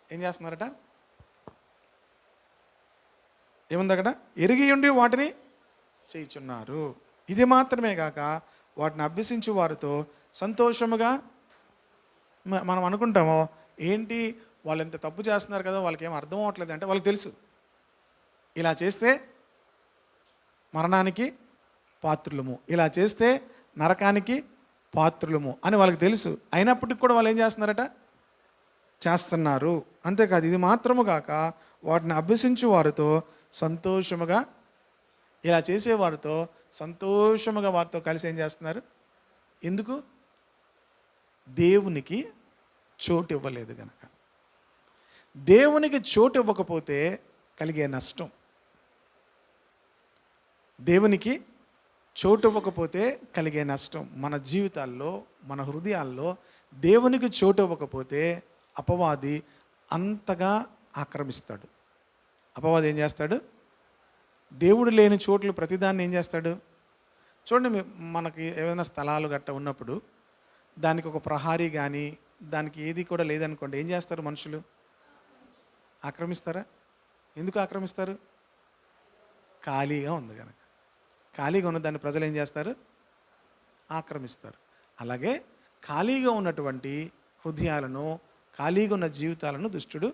ఏం చేస్తున్నారట? ఏముంది అక్కడ? ఎరిగి ఉండి వాటిని చేయుచున్నారు. ఇది మాత్రమే కాక వాటిని అభ్యసించు వారితో సంతోషముగా, మనం అనుకుంటాము ఏంటి వాళ్ళు ఎంత తప్పు చేస్తున్నారు కదా, వాళ్ళకి ఏం అర్థం అవ్వట్లేదు అంటే వాళ్ళకి తెలుసు ఇలా చేస్తే మరణానికి పాత్రులము, ఇలా చేస్తే నరకానికి పాత్రులము అని వాళ్ళకి తెలుసు. అయినప్పటికీ కూడా వాళ్ళు ఏం చేస్తున్నారట? చేస్తున్నారు. అంతేకాదు, ఇది మాత్రము కాక వాటిని అభ్యసించు వారితో సంతోషముగా, ఇలా చేసేవారితో సంతోషముగా వారితో కలిసి ఏం చేస్తున్నారు? ఎందుకు? దేవునికి చోటు ఇవ్వలేదు కనుక. దేవునికి చోటు ఇవ్వకపోతే కలిగే నష్టం, దేవునికి చోటు ఇవ్వకపోతే కలిగే నష్టం, మన జీవితాల్లో, మన హృదయాల్లో దేవునికి చోటు ఇవ్వకపోతే అపవాది అంతగా ఆక్రమిస్తాడు. అపవాది ఏం చేస్తాడు? దేవుడు లేని చోట్లు ప్రతిదాన్ని ఏం చేస్తాడు? చూడండి, మనకి ఏదైనా స్థలాలు గట్ట ఉన్నప్పుడు దానికి ఒక ప్రహారీ కానీ దానికి ఏది కూడా లేదనుకోండి, ఏం చేస్తారు మనుషులు? ఆక్రమిస్తారా? ఎందుకు ఆక్రమిస్తారు? ఖాళీగా ఉంది కనుక. ఖాళీగా ఉన్న దాన్ని ప్రజలు ఏం చేస్తారు? ఆక్రమిస్తారు. అలాగే ఖాళీగా ఉన్నటువంటి హృదయాలను, ఖాళీగా ఉన్న జీవితాలను దుష్టుడు,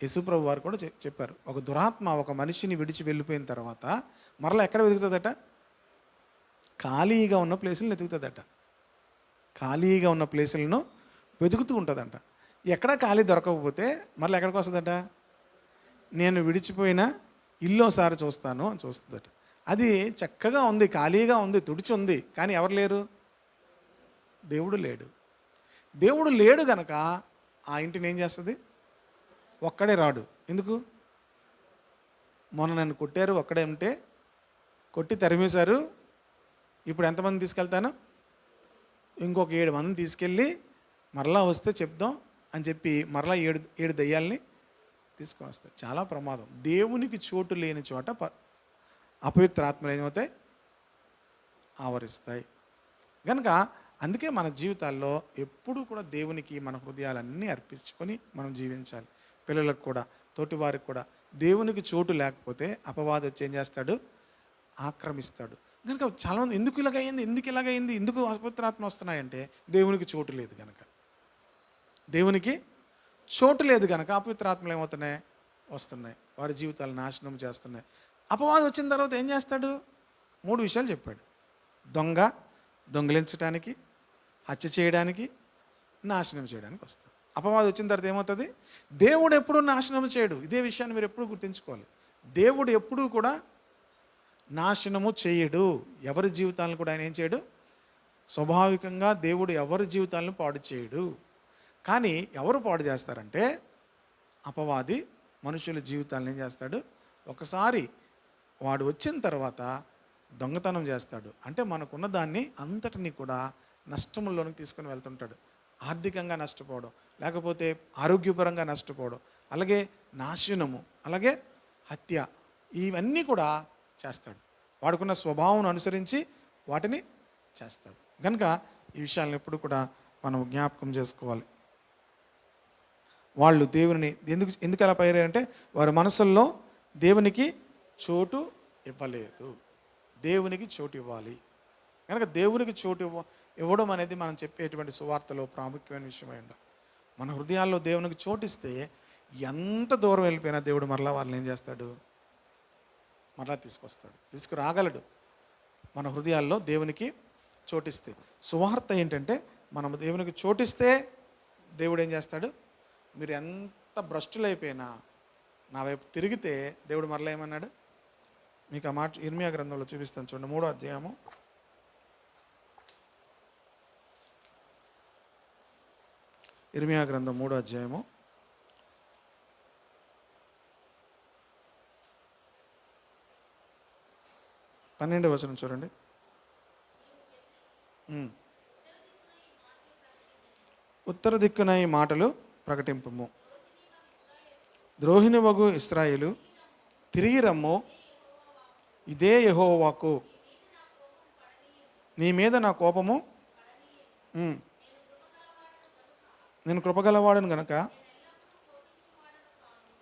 యేసుప్రభు వారు కూడా చెప్పారు, ఒక దురాత్మ ఒక మనిషిని విడిచి వెళ్ళిపోయిన తర్వాత మరలా ఎక్కడ వెతుకుతుందట? ఖాళీగా ఉన్న ప్లేసులను వెతుకుతుందట. ఖాళీగా ఉన్న ప్లేసులను వెతుకుతూ ఉంటుందంట. ఎక్కడ ఖాళీ దొరకకపోతే మరలా ఎక్కడికి వస్తుందట? నేను విడిచిపోయిన ఇల్లు ఒకసారి చూస్తాను అని చూస్తుందట. అది చక్కగా ఉంది, ఖాళీగా ఉంది, తుడిచి ఉంది, కానీ ఎవరు లేరు? దేవుడు లేడు. దేవుడు లేడు గనక ఆ ఇంటిని ఏం చేస్తుంది? ఒక్కడే రాడు. ఎందుకు? మొన్న నన్ను కొట్టారు, ఒక్కడే ఉంటే కొట్టి తరిమేశారు, ఇప్పుడు ఎంతమంది తీసుకెళ్తాను? ఇంకొక 7 మందిని తీసుకెళ్ళి మరలా వస్తే చెప్దాం అని చెప్పి మరలా 7 దయ్యాల్ని తీసుకొని వస్తాయి. చాలా ప్రమాదం. దేవునికి చోటు లేని చోట అపవిత్ర ఆత్మలు ఏమవుతాయి? ఆవరిస్తాయి. కనుక అందుకే మన జీవితాల్లో ఎప్పుడూ కూడా దేవునికి మన హృదయాలన్నీ అర్పించుకొని మనం జీవించాలి. పిల్లలకు కూడా, తోటి వారికి కూడా దేవునికి చోటు లేకపోతే అపవాది వచ్చి ఏం చేస్తాడు? ఆక్రమిస్తాడు. కనుక చాలామంది ఎందుకు ఇలాగైంది, ఎందుకు అపవిత్రాత్మ వస్తున్నాయంటే దేవునికి చోటు లేదు కనుక. దేవునికి చోటు లేదు కనుక అపవిత్రాత్మలు ఏమవుతున్నాయి? వస్తున్నాయి. వారి జీవితాలు నాశనం చేస్తున్నాయి. అపవాది వచ్చిన తర్వాత ఏం చేస్తాడు? 3 విషయాలు చెప్పాడు. దొంగలించడానికి, హత్య చేయడానికి, నాశనం చేయడానికి వస్తాడు. అపవాది వచ్చిన తర్వాత ఏమవుతుంది? దేవుడు ఎప్పుడూ నాశనం చేయడు. ఇదే విషయాన్ని మీరు ఎప్పుడు గుర్తుంచుకోవాలి. దేవుడు ఎప్పుడూ కూడా నాశనము చేయడు. ఎవరి జీవితాలను కూడా ఆయన ఏం చేయడు? స్వాభావికంగా దేవుడు ఎవరి జీవితాలను పాడు చేయడు. కానీ ఎవరు పాడు చేస్తారంటే అపవాది మనుషుల జీవితాలను ఏం చేస్తాడు? ఒకసారి వాడు వచ్చిన తర్వాత దొంగతనం చేస్తాడు. అంటే మనకున్న దాన్ని అంతటినీ కూడా నష్టంలోనికి తీసుకొని వెళ్తుంటాడు. ఆర్థికంగా నష్టపోవడం, లేకపోతే ఆరోగ్యపరంగా నష్టపోవడం, అలాగే నాశనము, అలాగే హత్య, ఇవన్నీ కూడా చేస్తాడు. వాడుకున్న స్వభావం అనుసరించి వాటిని చేస్తాడు. కనుక ఈ విషయాలను ఎప్పుడు కూడా మనం జ్ఞాపకం చేసుకోవాలి. వాళ్ళు దేవుని ఎందుకు అలా పైరారంటే వారి మనసుల్లో దేవునికి చోటు ఇవ్వలేదు. దేవునికి చోటు ఇవ్వాలి. కనుక దేవునికి చోటు ఇవ్వడం అనేది మనం చెప్పేటువంటి సువార్తలో ప్రాముఖ్యమైన విషయమై ఉండాలి. మన హృదయాల్లో దేవునికి చోటిస్తే ఎంత దూరం వెళ్ళిపోయినా దేవుడు మరలా వాళ్ళని ఏం చేస్తాడు? మరలా తీసుకొస్తాడు, తీసుకురాగలడు. మన హృదయాల్లో దేవునికి చోటిస్తే. సువార్త ఏంటంటే మనం దేవునికి చోటిస్తే దేవుడు ఏం చేస్తాడు? మీరు ఎంత భ్రష్టులైపోయినా నా వైపు తిరిగితే దేవుడు మరలా ఏమన్నాడు? మీకు ఆ మాట ఇర్మియా గ్రంథంలో చూపిస్తాను చూడండి. 3వ అధ్యాయము, ఇర్మియా గ్రంథం 3వ అధ్యాయము 12వ వచనం చూడండి. ఉత్తర దిక్కున ఈ మాటలు ప్రకటింపుము. ద్రోహిణి వగు ఇశ్రాయేలు, తిరిగి రమ్ము, ఇదే యెహోవా వాక్కు. నీ మీద నా కోపము, నేను కృపగలవాడను గనక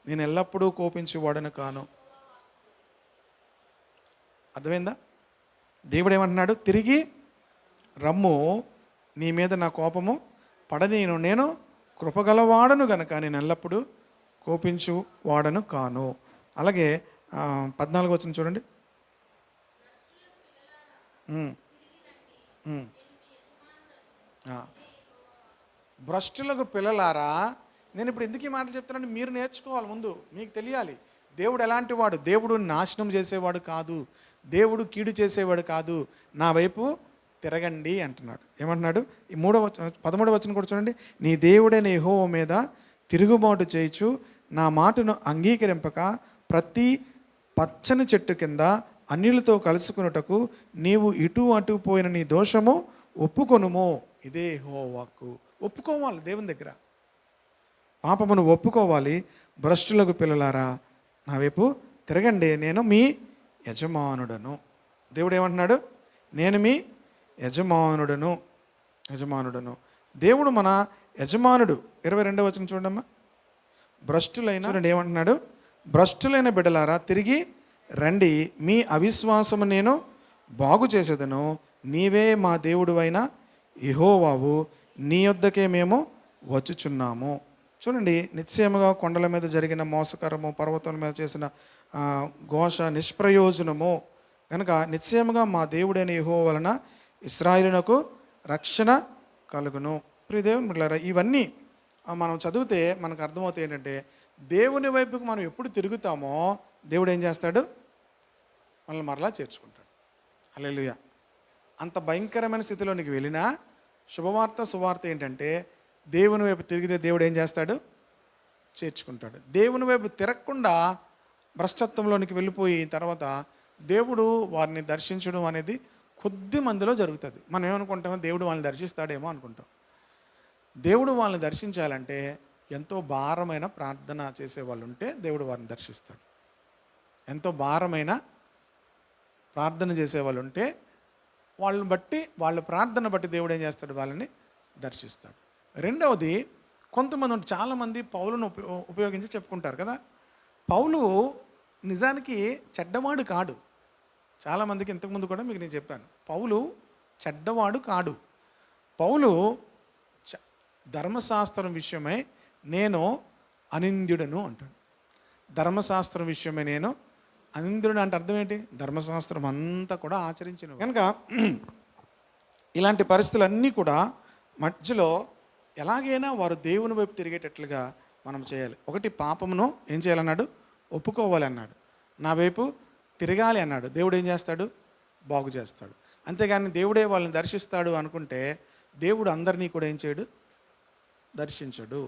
నేను ఎల్లప్పుడూ కోపించేవాడను కాను. అర్థమైందా? దేవుడు ఏమంటున్నాడు? తిరిగి రమ్ము, నీ మీద నా కోపము పడనీను, నేను కృపగలవాడను గనక నేను ఎల్లప్పుడూ కోపించు వాడను కాను. అలాగే 14వ వచనం చూడండి. భ్రష్టులకు పిల్లలారా, నేను ఇప్పుడు ఎందుకు ఈ మాటలు చెప్తున్నాను? మీరు నేర్చుకోవాలి. ముందు మీకు తెలియాలి దేవుడు ఎలాంటి వాడు. దేవుడు నాశనం చేసేవాడు కాదు, దేవుడు కీడు చేసేవాడు కాదు. నా వైపు తిరగండి అంటున్నాడు. ఏమంటున్నాడు? ఈ 13వ వచనం కూడా చూడండి. నీ దేవుడైన యెహోవా మీద తిరుగుబాటు చేయుచు నా మాటను అంగీకరింపక ప్రతి పచ్చని చెట్టు కింద అన్యులతో కలుసుకున్నటకు నీవు ఇటు అటు పోయిన నీ దోషము ఒప్పుకొనుము, ఇదే యెహోవా వాక్కు. ఒప్పుకోవాలి దేవుని దగ్గర, పాపమును ఒప్పుకోవాలి. భ్రష్టులకు పిల్లలారా, నా వైపు తిరగండి, నేను మీ యజమానుడను. దేవుడు ఏమంటున్నాడు? నేను మీ యజమానుడను. దేవుడు మన యజమానుడు. 22వ వచనం చూడమ్మా. భ్రష్టులైన ఏమంటున్నాడు? భ్రష్టులైన బిడ్డలారా తిరిగి రండి, మీ అవిశ్వాసము నేను బాగు చేసేదను. నీవే మా దేవుడు అయిన యెహోవావు, నీ యొద్దకే మేము వచ్చుచున్నాము. చూడండి, నిశ్చయముగా కొండల మీద జరిగిన మోసకరము, పర్వతాల మీద చేసిన ఘోష నిష్ప్రయోజనము కనుక నిశ్చయముగా మా దేవుడైన యెహోవా వలన ఇశ్రాయేలునకు రక్షణ కలుగును. ప్రియ దేవుని బిడ్డలారా, ఇవన్నీ మనం చదివితే మనకు అర్థమవుతాయి. ఏంటంటే దేవుని వైపుకు మనం ఎప్పుడు తిరుగుతామో దేవుడు ఏం చేస్తాడు? మనల్ని మరలా చేర్చుకుంటాడు. హల్లెలూయా. అంత భయంకరమైన స్థితిలోనికి వెళ్ళినా శుభవార్త సువార్త ఏంటంటే దేవుని వైపు తిరిగితే దేవుడు ఏం చేస్తాడు? చేర్చుకుంటాడు. దేవుని వైపు తిరగకుండా భ్రష్టత్వంలోనికి వెళ్ళిపోయి తర్వాత దేవుడు వారిని దర్శించడం అనేది కొద్ది మందిలో జరుగుతుంది. మనం ఏమనుకుంటామో దేవుడు వాళ్ళని దర్శిస్తాడేమో అనుకుంటాం. దేవుడు వాళ్ళని దర్శించాలంటే ఎంతో భారమైన ప్రార్థన చేసేవాళ్ళు ఉంటే దేవుడు వారిని దర్శిస్తాడు. ఎంతో భారమైన ప్రార్థన చేసేవాళ్ళు ఉంటే వాళ్ళని బట్టి, వాళ్ళ ప్రార్థన బట్టి దేవుడు ఏం చేస్తాడు? వాళ్ళని దర్శిస్తాడు. రెండవది, కొంతమంది చాలామంది పౌలును ఉపయోగించి చెప్పుకుంటారు కదా. పౌలు నిజానికి చెడ్డవాడు కాడు. చాలామందికి ఇంతకుముందు కూడా మీకు నేను చెప్పాను, పౌలు చెడ్డవాడు కాడు. పౌలు ధర్మశాస్త్రం విషయమై నేను అనింద్యుడను అంటాడు. ధర్మశాస్త్రం విషయమై నేను అనింద్యుడు అంటే అర్థం ఏంటి? ధర్మశాస్త్రం అంతా కూడా ఆచరించిన కనుక ఇలాంటి పరిస్థితులన్నీ కూడా మధ్యలో ఎలాగైనా వారు దేవుని వైపు తిరిగేటట్లుగా మనం చేయాలి. ఒకటి, పాపమును ఏం చేయాలన్నాడు? ఒప్పుకోవాలి అన్నాడు. నా వైపు తిరగాలి అన్నాడు. దేవుడు ఏం చేస్తాడు? బాగు చేస్తాడు. అంతేగాని దేవుడే వాళ్ళని దర్శిస్తాడు అనుకుంటే దేవుడు అందరినీ కూడా ఏం చేయడు? దర్శించడు.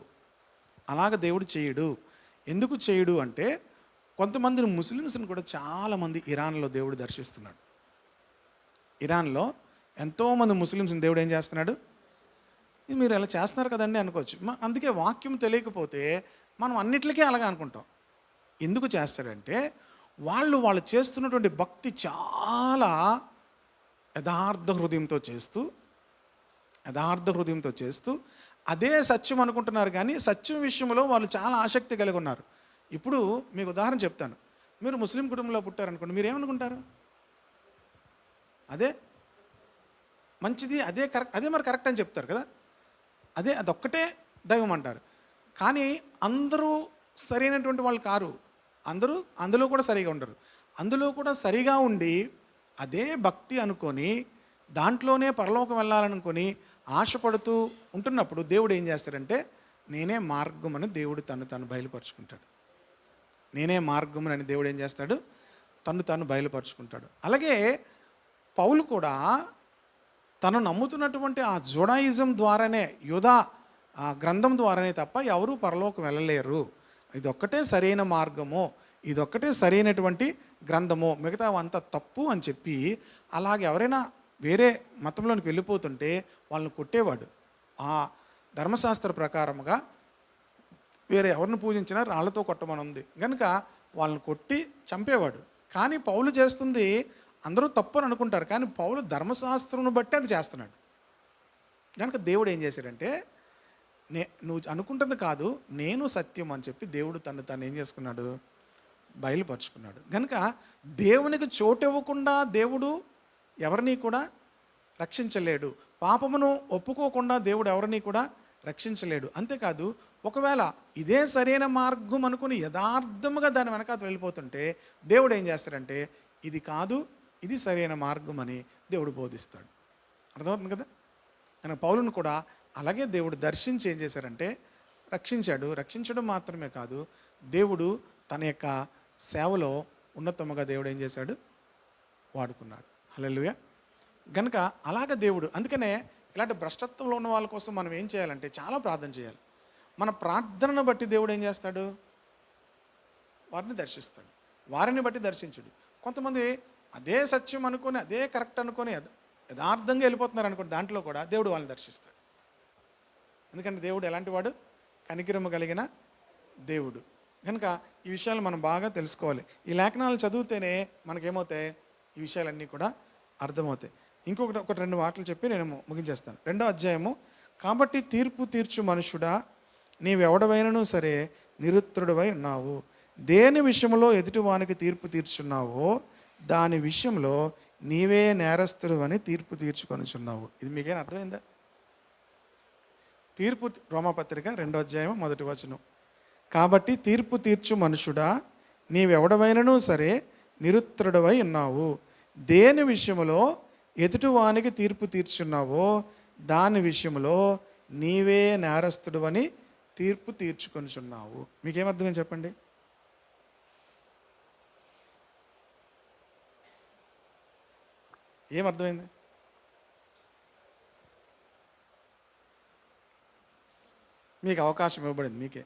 అలాగ దేవుడు చేయడు. ఎందుకు చేయడు అంటే, కొంతమందిని ముస్లిమ్స్ని కూడా చాలామంది ఇరాన్లో దేవుడు దర్శిస్తున్నాడు. ఇరాన్లో ఎంతోమంది ముస్లిమ్స్ని దేవుడు ఏం చేస్తున్నాడు? ఇది మీరు ఎలా చేస్తున్నారు కదండి అనుకోవచ్చు. అందుకే వాక్యం తెలియకపోతే మనం అన్నిటికీ అలాగే అనుకుంటాం. ఎందుకు చేస్తాడంటే, వాళ్ళు చేస్తున్నటువంటి భక్తి చాలా యథార్థ హృదయంతో చేస్తూ అదే సత్యం అనుకుంటున్నారు. కానీ సత్యం విషయంలో వాళ్ళు చాలా ఆసక్తి కలిగి ఉన్నారు. ఇప్పుడు మీకు ఉదాహరణ చెప్తాను. మీరు ముస్లిం కుటుంబంలో పుట్టారనుకోండి, మీరు ఏమనుకుంటారు? అదే మంచిది, అదే కరెక్ట్, అదే మరి కరెక్ట్ అని చెప్తారు కదా. అదొక్కటే దైవం అంటారు. కానీ అందరూ సరైనటువంటి వాళ్ళు కారు. అందులో కూడా సరిగా ఉండరు. అందులో కూడా సరిగా ఉండి అదే భక్తి అనుకొని దాంట్లోనే పరలోకం వెళ్ళాలనుకొని ఆశపడుతూ ఉంటున్నప్పుడు దేవుడు ఏం చేస్తాడంటే, నేనే మార్గం అని దేవుడు తను బయలుపరుచుకుంటాడు. నేనే మార్గం అని దేవుడు ఏం చేస్తాడు? తను బయలుపరుచుకుంటాడు. అలాగే పౌలు కూడా తను నమ్ముతున్నటువంటి ఆ జుడాయిజం ద్వారానే, యూదా ఆ గ్రంథం ద్వారానే తప్ప ఎవరూ పరలోకం వెళ్ళలేరు, ఇదొక్కటే సరైన మార్గము, ఇదొక్కటే సరైనటువంటి గ్రంథము, మిగతా అంతా తప్పు అని చెప్పి అలాగే ఎవరైనా వేరే మతంలోనికి వెళ్ళిపోతుంటే వాళ్ళని కొట్టేవాడు. ఆ ధర్మశాస్త్ర ప్రకారముగా వేరే ఎవరిని పూజించినా రాళ్లతో కొట్టమని ఉంది కనుక వాళ్ళని కొట్టి చంపేవాడు. కానీ పౌలు చేస్తుంది అందరూ తప్పు అని అనుకుంటారు, కానీ పౌలు ధర్మశాస్త్రం బట్టి అది చేస్తున్నాడు. కనుక దేవుడు ఏం చేశాడంటే, నువ్వు అనుకుంటుంది కాదు, నేను సత్యం అని చెప్పి దేవుడు తను ఏం చేసుకున్నాడు? బయలుపరుచుకున్నాడు. కనుక దేవునికి చోటు ఇవ్వకుండా దేవుడు ఎవరిని కూడా రక్షించలేడు. పాపమును ఒప్పుకోకుండా దేవుడు ఎవరిని కూడా రక్షించలేడు. అంతేకాదు, ఒకవేళ ఇదే సరైన మార్గం అనుకుని యథార్థముగా దాని వెనకాల వెళ్ళిపోతుంటే దేవుడు ఏం చేస్తాడంటే, ఇది కాదు, ఇది సరైన మార్గం అని దేవుడు బోధిస్తాడు. అర్థమవుతుంది కదా. కానీ పౌలును కూడా అలాగే దేవుడు దర్శించి ఏం చేశారంటే రక్షించాడు. రక్షించడం మాత్రమే కాదు, దేవుడు తన యొక్క సేవలో ఉన్నతముగా దేవుడు ఏం చేశాడు? వాడుకున్నాడు. హల్లెలూయా. గనుక అలాగ దేవుడు, అందుకనే ఇలాంటి భ్రష్టత్వంలో ఉన్న వాళ్ళ కోసం మనం ఏం చేయాలంటే చాలా ప్రార్థన చేయాలి. మన ప్రార్థనను బట్టి దేవుడు ఏం చేస్తాడు? వారిని దర్శిస్తాడు. వారిని బట్టి దర్శించుడు. కొంతమంది అదే సత్యం అనుకొని, అదే కరెక్ట్ అనుకొని యథార్థంగా వెళ్ళిపోతున్నారు అనుకోండి, దాంట్లో కూడా దేవుడు వాళ్ళని దర్శిస్తాడు. ఎందుకంటే దేవుడు ఎలాంటి వాడు? కనికరము కలిగిన దేవుడు. కనుక ఈ విషయాలు మనం బాగా తెలుసుకోవాలి. ఈ లేఖనాలు చదివితేనే మనకేమవుతాయి? ఈ విషయాలన్నీ కూడా అర్థమవుతాయి. ఒక రెండు మాటలు చెప్పి నేను ముగించేస్తాను. 2వ అధ్యాయము. కాబట్టి తీర్పు తీర్చు మనుషుడా, నీవెవడవైనను సరే నిరుత్తరుడవై ఉన్నావు. దేని విషయంలో ఎదుటివానికి తీర్పు తీర్చున్నావో దాని విషయంలో నీవే నేరస్తుడు అని తీర్పు తీర్చుకొనిచున్నావు. ఇది మీకేం అర్థమైందా? తీర్పు, రోమాపత్రిక 2వ అధ్యాయం 1వ వచనం. కాబట్టి తీర్పు తీర్చు మనుషుడా, నీవెవడవైనను సరే నిరుత్తరుడవై ఉన్నావు. దేని విషయంలో ఎదుటివానికి తీర్పు తీర్చున్నావో దాని విషయంలో నీవే నేరస్తుడు అని తీర్పు తీర్చుకొనిచున్నావు. మీకేమర్థమైంది చెప్పండి? ఏమర్థమైంది? మీకు అవకాశం ఇవ్వబడింది, మీకే.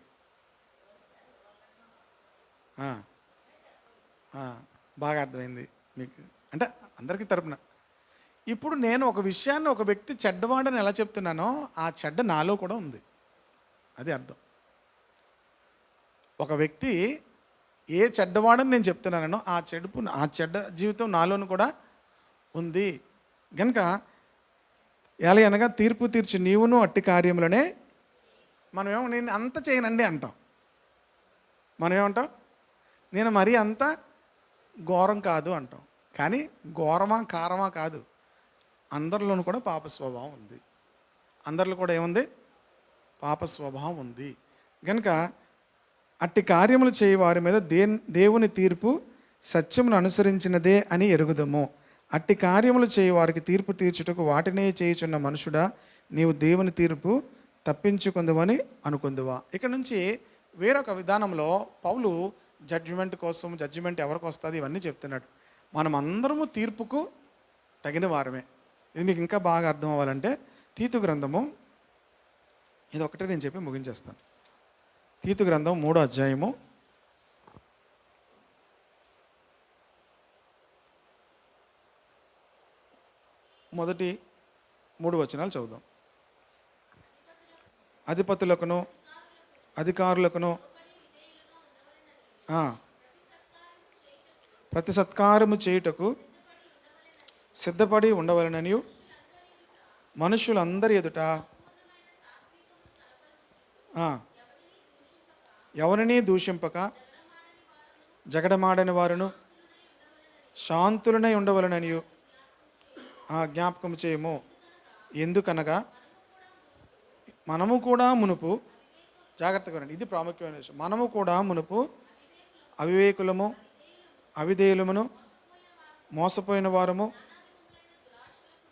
బాగా అర్థమైంది మీకు, అంటే అందరికీ తరపున. ఇప్పుడు నేను ఒక విషయాన్ని, ఒక వ్యక్తి చెడ్డవాడని ఎలా చెప్తున్నానో ఆ చెడ్డ నాలో కూడా ఉంది, అది అర్థం. ఒక వ్యక్తి ఏ చెడ్డవాడని నేను చెప్తున్నానో ఆ చెడ్డ జీవితం నాలోను కూడా ఉంది. కనుక ఎలా అనగా తీర్పు తీర్చి నీవును అట్టి కార్యములనే. మనమేమో నేను అంత చేయనండి అంటాం. మనం ఏమంటాం? నేను మరీ అంత ఘోరం కాదు అంటాం. కానీ ఘోరమా కారమా కాదు, అందరిలోనూ కూడా పాప స్వభావం ఉంది. అందరిలో కూడా ఏముంది? పాప స్వభావం ఉంది. కనుక అట్టి కార్యములు చేయి వారి మీద దేవుని తీర్పు సత్యమును అనుసరించినదే అని ఎరుగుదము. అట్టి కార్యములు చేయి వారికి తీర్పు తీర్చుటకు వాటినే చేయుచున్న మనుషుడా, నీవు దేవుని తీర్పు తప్పించుకుందువని అనుకుందువా. ఇక్కడ నుంచి వేరొక విధానంలో పౌలు జడ్జిమెంట్ ఎవరికి వస్తుంది ఇవన్నీ చెప్తున్నాడు. మనం అందరము తీర్పుకు తగిన వారమే. ఇది మీకు ఇంకా బాగా అర్థం అవ్వాలంటే తీతు గ్రంథము, ఇది ఒకటే నేను చెప్పి ముగించేస్తాను. తీతు గ్రంథం 3వ అధ్యాయము మొదటి 3 వచనాలు చదువుదాం. అధిపతులకును అధికారులకును ప్రతి సత్కారము చేయుటకు సిద్ధపడి ఉండవలననియు మనుషులందరి ఎదుట ఎవరిని దూషింపక జగడమాడని వారును శాంతులనై ఉండవలననియు జ్ఞాపకం చేయము. ఎందుకనగా మనము కూడా మునుపు, జాగ్రత్తగా వినండి, ఇది ప్రాముఖ్యమైన విషయం, మనము కూడా మునుపు అవివేకులము, అవిధేయులమును, మోసపోయిన వారము,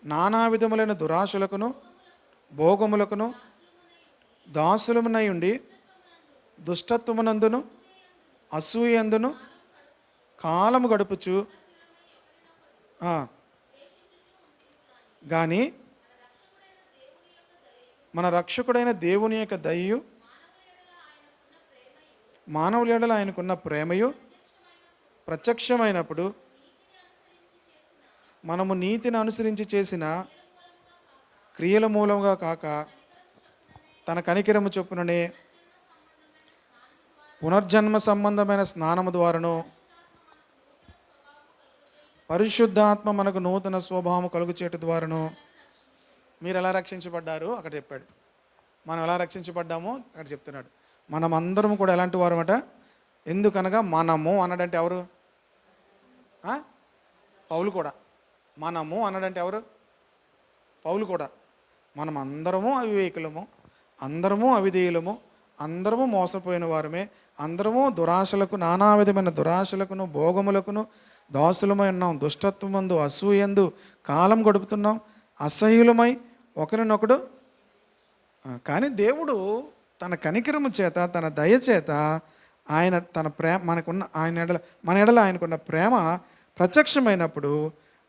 నానా విధములైన దురాశలకును భోగములకును దాసులమునై ఉండి దుష్టత్వమునందును అసూయందును కాలము గడుపుచు కానీ మన రక్షకుడైన దేవుని యొక్క దయయు మానవుల యెడల ఆయనకున్న ప్రేమయు ప్రత్యక్షమైనప్పుడు మనము నీతిని అనుసరించి చేసిన క్రియల మూలంగా కాక తన కనికరము చొప్పుననే పునర్జన్మ సంబంధమైన స్నానము ద్వారాను పరిశుద్ధాత్మ మనకు నూతన స్వభావం కలుగుచేటు ద్వారాను. మీరు ఎలా రక్షించబడ్డారు అక్కడ చెప్పాడు. మనం ఎలా రక్షించబడ్డామో అక్కడ చెప్తున్నాడు. మనం అందరం కూడా ఎలాంటి వారమట. ఎందుకనగా మనము అన్నాడంటే ఎవరు? పౌలు కూడా. మనము అన్నాడంటే ఎవరు? పౌలు కూడా. మనం అందరము అవివేకులము, అందరము అవిధేయులము, అందరము మోసపోయిన వారమే, అందరము దురాశలకు, నానా విధమైన దురాశలకును భోగములకును దాసులమై ఉన్నాం. దుష్టత్వమందు అసూయందు కాలం గడుపుతున్నాం, అసహ్యులమై ఒకరినొకడు. కానీ దేవుడు తన కనికరము చేత, తన దయ చేత ఆయన తన ప్రేమ మనకున్న మన ఎడల ఆయనకున్న ప్రేమ ప్రత్యక్షమైనప్పుడు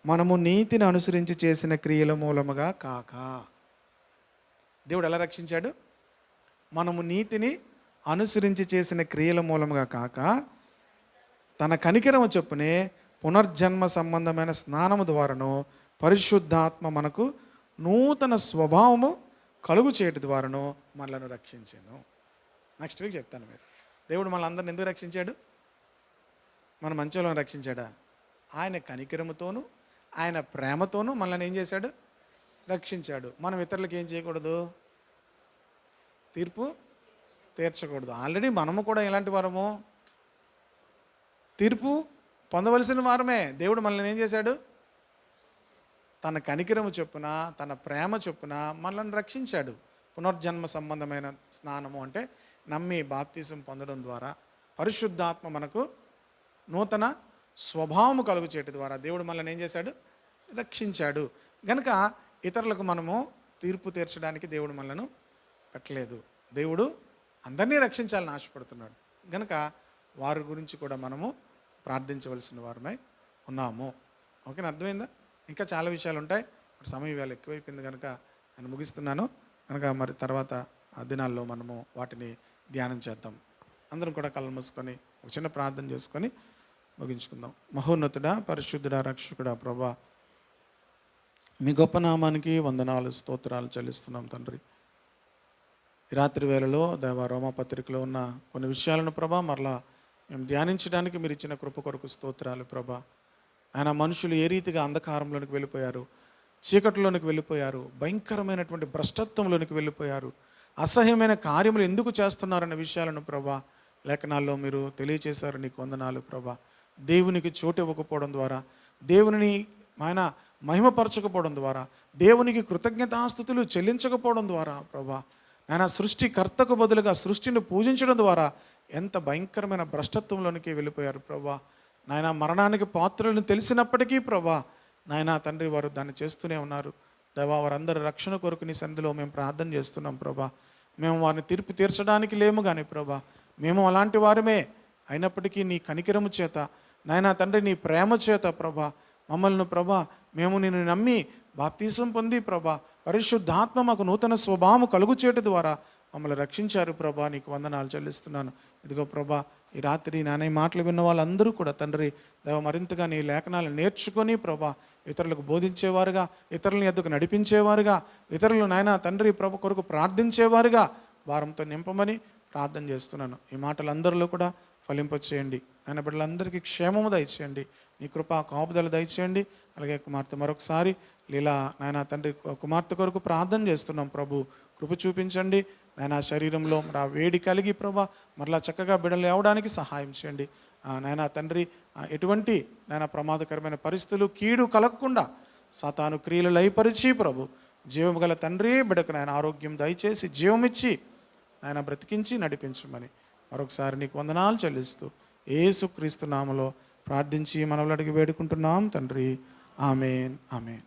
మనము నీతిని అనుసరించి చేసిన క్రియల మూలముగా కాక. దేవుడు ఎలా రక్షించాడు? మనము నీతిని అనుసరించి చేసిన క్రియల మూలముగా కాక తన కనికరము చొప్పునే పునర్జన్మ సంబంధమైన స్నానము ద్వారాను పరిశుద్ధాత్మ మనకు నూతన స్వభావము కలుగు చేయటి ద్వారాను మనలను రక్షించాను. నెక్స్ట్ వీక్ చెప్తాను. మీరు దేవుడు మనల్ని అందరిని ఎందుకు రక్షించాడు? మన మంచోళ్ళని రక్షించాడా? ఆయన కనికరముతోనూ ఆయన ప్రేమతోనూ మనల్ని ఏం చేశాడు? రక్షించాడు. మనం ఇతరులకు ఏం చేయకూడదు? తీర్పు తీర్చకూడదు. ఆల్రెడీ మనము కూడా ఎలాంటి వారము? తీర్పు పొందవలసిన వారమే. దేవుడు మనల్ని ఏం చేశాడు? తన కనికరము చొప్పున, తన ప్రేమ చొప్పున మనల్ని రక్షించాడు. పునర్జన్మ సంబంధమైన స్నానము అంటే నమ్మి బాప్తిసం పొందడం ద్వారా పరిశుద్ధాత్మ మనకు నూతన స్వభావము కలుగు చేయడం ద్వారా దేవుడు మనల్ని ఏం చేశాడు? రక్షించాడు. గనుక ఇతరులకు మనము తీర్పు తీర్చడానికి దేవుడు మనలను పెట్టలేదు. దేవుడు అందరినీ రక్షించాలని ఆశపడుతున్నాడు. గనుక వారి గురించి కూడా మనము ప్రార్థించవలసిన వారమై ఉన్నాము. ఓకేనా? అర్థమైందా? ఇంకా చాలా విషయాలు ఉంటాయి. సమయం వేళ ఎక్కువైపోయింది కనుక నేను ముగిస్తున్నాను. కనుక మరి తర్వాత దినాల్లో మనము వాటిని ధ్యానం చేద్దాం. అందరం కూడా కళ్ళు మూసుకొని ఒక చిన్న ప్రార్థన చేసుకొని ముగించుకుందాం. మహోన్నతుడా, పరిశుద్ధుడా, రక్షకుడా, ప్రభా, మీ గొప్ప నామానికి వందనాలు, స్తోత్రాలు చెల్లిస్తున్నాం తండ్రి. ఈ రాత్రి వేళలో దేవ రోమపత్రికలో ఉన్న కొన్ని విషయాలను ప్రభా మరలా మేము ధ్యానించడానికి మీరు ఇచ్చిన కృప కొరకు స్తోత్రాలు ప్రభా. ఆయన మనుషులు ఏ రీతిగా అంధకారంలోనికి వెళ్ళిపోయారు, చీకటిలోనికి వెళ్ళిపోయారు, భయంకరమైనటువంటి భ్రష్టత్వంలోనికి వెళ్ళిపోయారు, అసహ్యమైన కార్యములు ఎందుకు చేస్తున్నారన్న విషయాలను ప్రభా లేఖనాల్లో మీరు తెలియచేశారు. నీకు వందనాలు ప్రభా. దేవునికి చోటు ఇవ్వకపోవడం ద్వారా, దేవుని ఆయన మహిమపరచకపోవడం ద్వారా, దేవునికి కృతజ్ఞతాస్తుతులు చెల్లించకపోవడం ద్వారా ప్రభా ఆయన సృష్టికర్తకు బదులుగా సృష్టిని పూజించడం ద్వారా ఎంత భయంకరమైన భ్రష్టత్వంలోనికి వెళ్ళిపోయారు ప్రభా. నాయన మరణానికి పాత్రలను తెలిసినప్పటికీ ప్రభా నాయన తండ్రి వారు దాన్ని చేస్తూనే ఉన్నారు. దేవా వారందరూ రక్షణ కొరకు నీ సన్నిధిలో మేము ప్రార్థన చేస్తున్నాం ప్రభా. మేము వారిని తీర్పు తీర్చడానికి లేము కానీ ప్రభా, మేము అలాంటి వారమే అయినప్పటికీ నీ కనికరము చేత నాయనా తండ్రి, నీ ప్రేమ చేత ప్రభా మమ్మల్ని ప్రభా, మేము నిన్ను నమ్మి బాప్తీసం పొంది ప్రభా, పరిశుద్ధాత్మ మాకు నూతన స్వభావం కలుగు చేయట ద్వారా మమ్మల్ని రక్షించారు ప్రభా. నీకు వందనాలు చెల్లిస్తున్నాను. ఇదిగో ప్రభా, ఈ రాత్రి నాన్న మాటలు విన్న వాళ్ళందరూ కూడా తండ్రి దేవ మరింతగా నీ లేఖనాలు నేర్చుకొని ప్రభా, ఇతరులకు బోధించేవారుగా, ఇతరులను ఎద్దుకు నడిపించేవారుగా, ఇతరులు నాయన తండ్రి ప్రభు కొరకు ప్రార్థించేవారుగా వారంతో నింపమని ప్రార్థన చేస్తున్నాను. ఈ మాటలు అందరిలో కూడా ఫలింపచేయండి. నాయన బిడ్డలందరికీ క్షేమము దయచేయండి. నీ కృపా కాపుదల దయచేయండి. అలాగే కుమార్తె మరొకసారి లీలా నాయన తండ్రి కుమార్తె కొరకు ప్రార్థన చేస్తున్నాం ప్రభు, కృప చూపించండి నాయన. శరీరంలో మరి ఆ వేడి కలిగి ప్రభా మరలా చక్కగా బిడ్డలు లేవడానికి సహాయం చేయండి నాయన తండ్రి. ఎటువంటి నాయన ప్రమాదకరమైన పరిస్థితులు కీడు కలగకుండా సాతాను క్రియలు లయపరిచి ప్రభు జీవము గల తండ్రి బిడ్డకు నాయన ఆరోగ్యం దయచేసి జీవమిచ్చి నాయన బ్రతికించి నడిపించమని మరొకసారి నీకు వందనాలు చెల్లిస్తూ యేసుక్రీస్తు నామములో ప్రార్థించి మనవులు అడిగి వేడుకుంటున్నాం తండ్రి. ఆమేన్, ఆమేన్.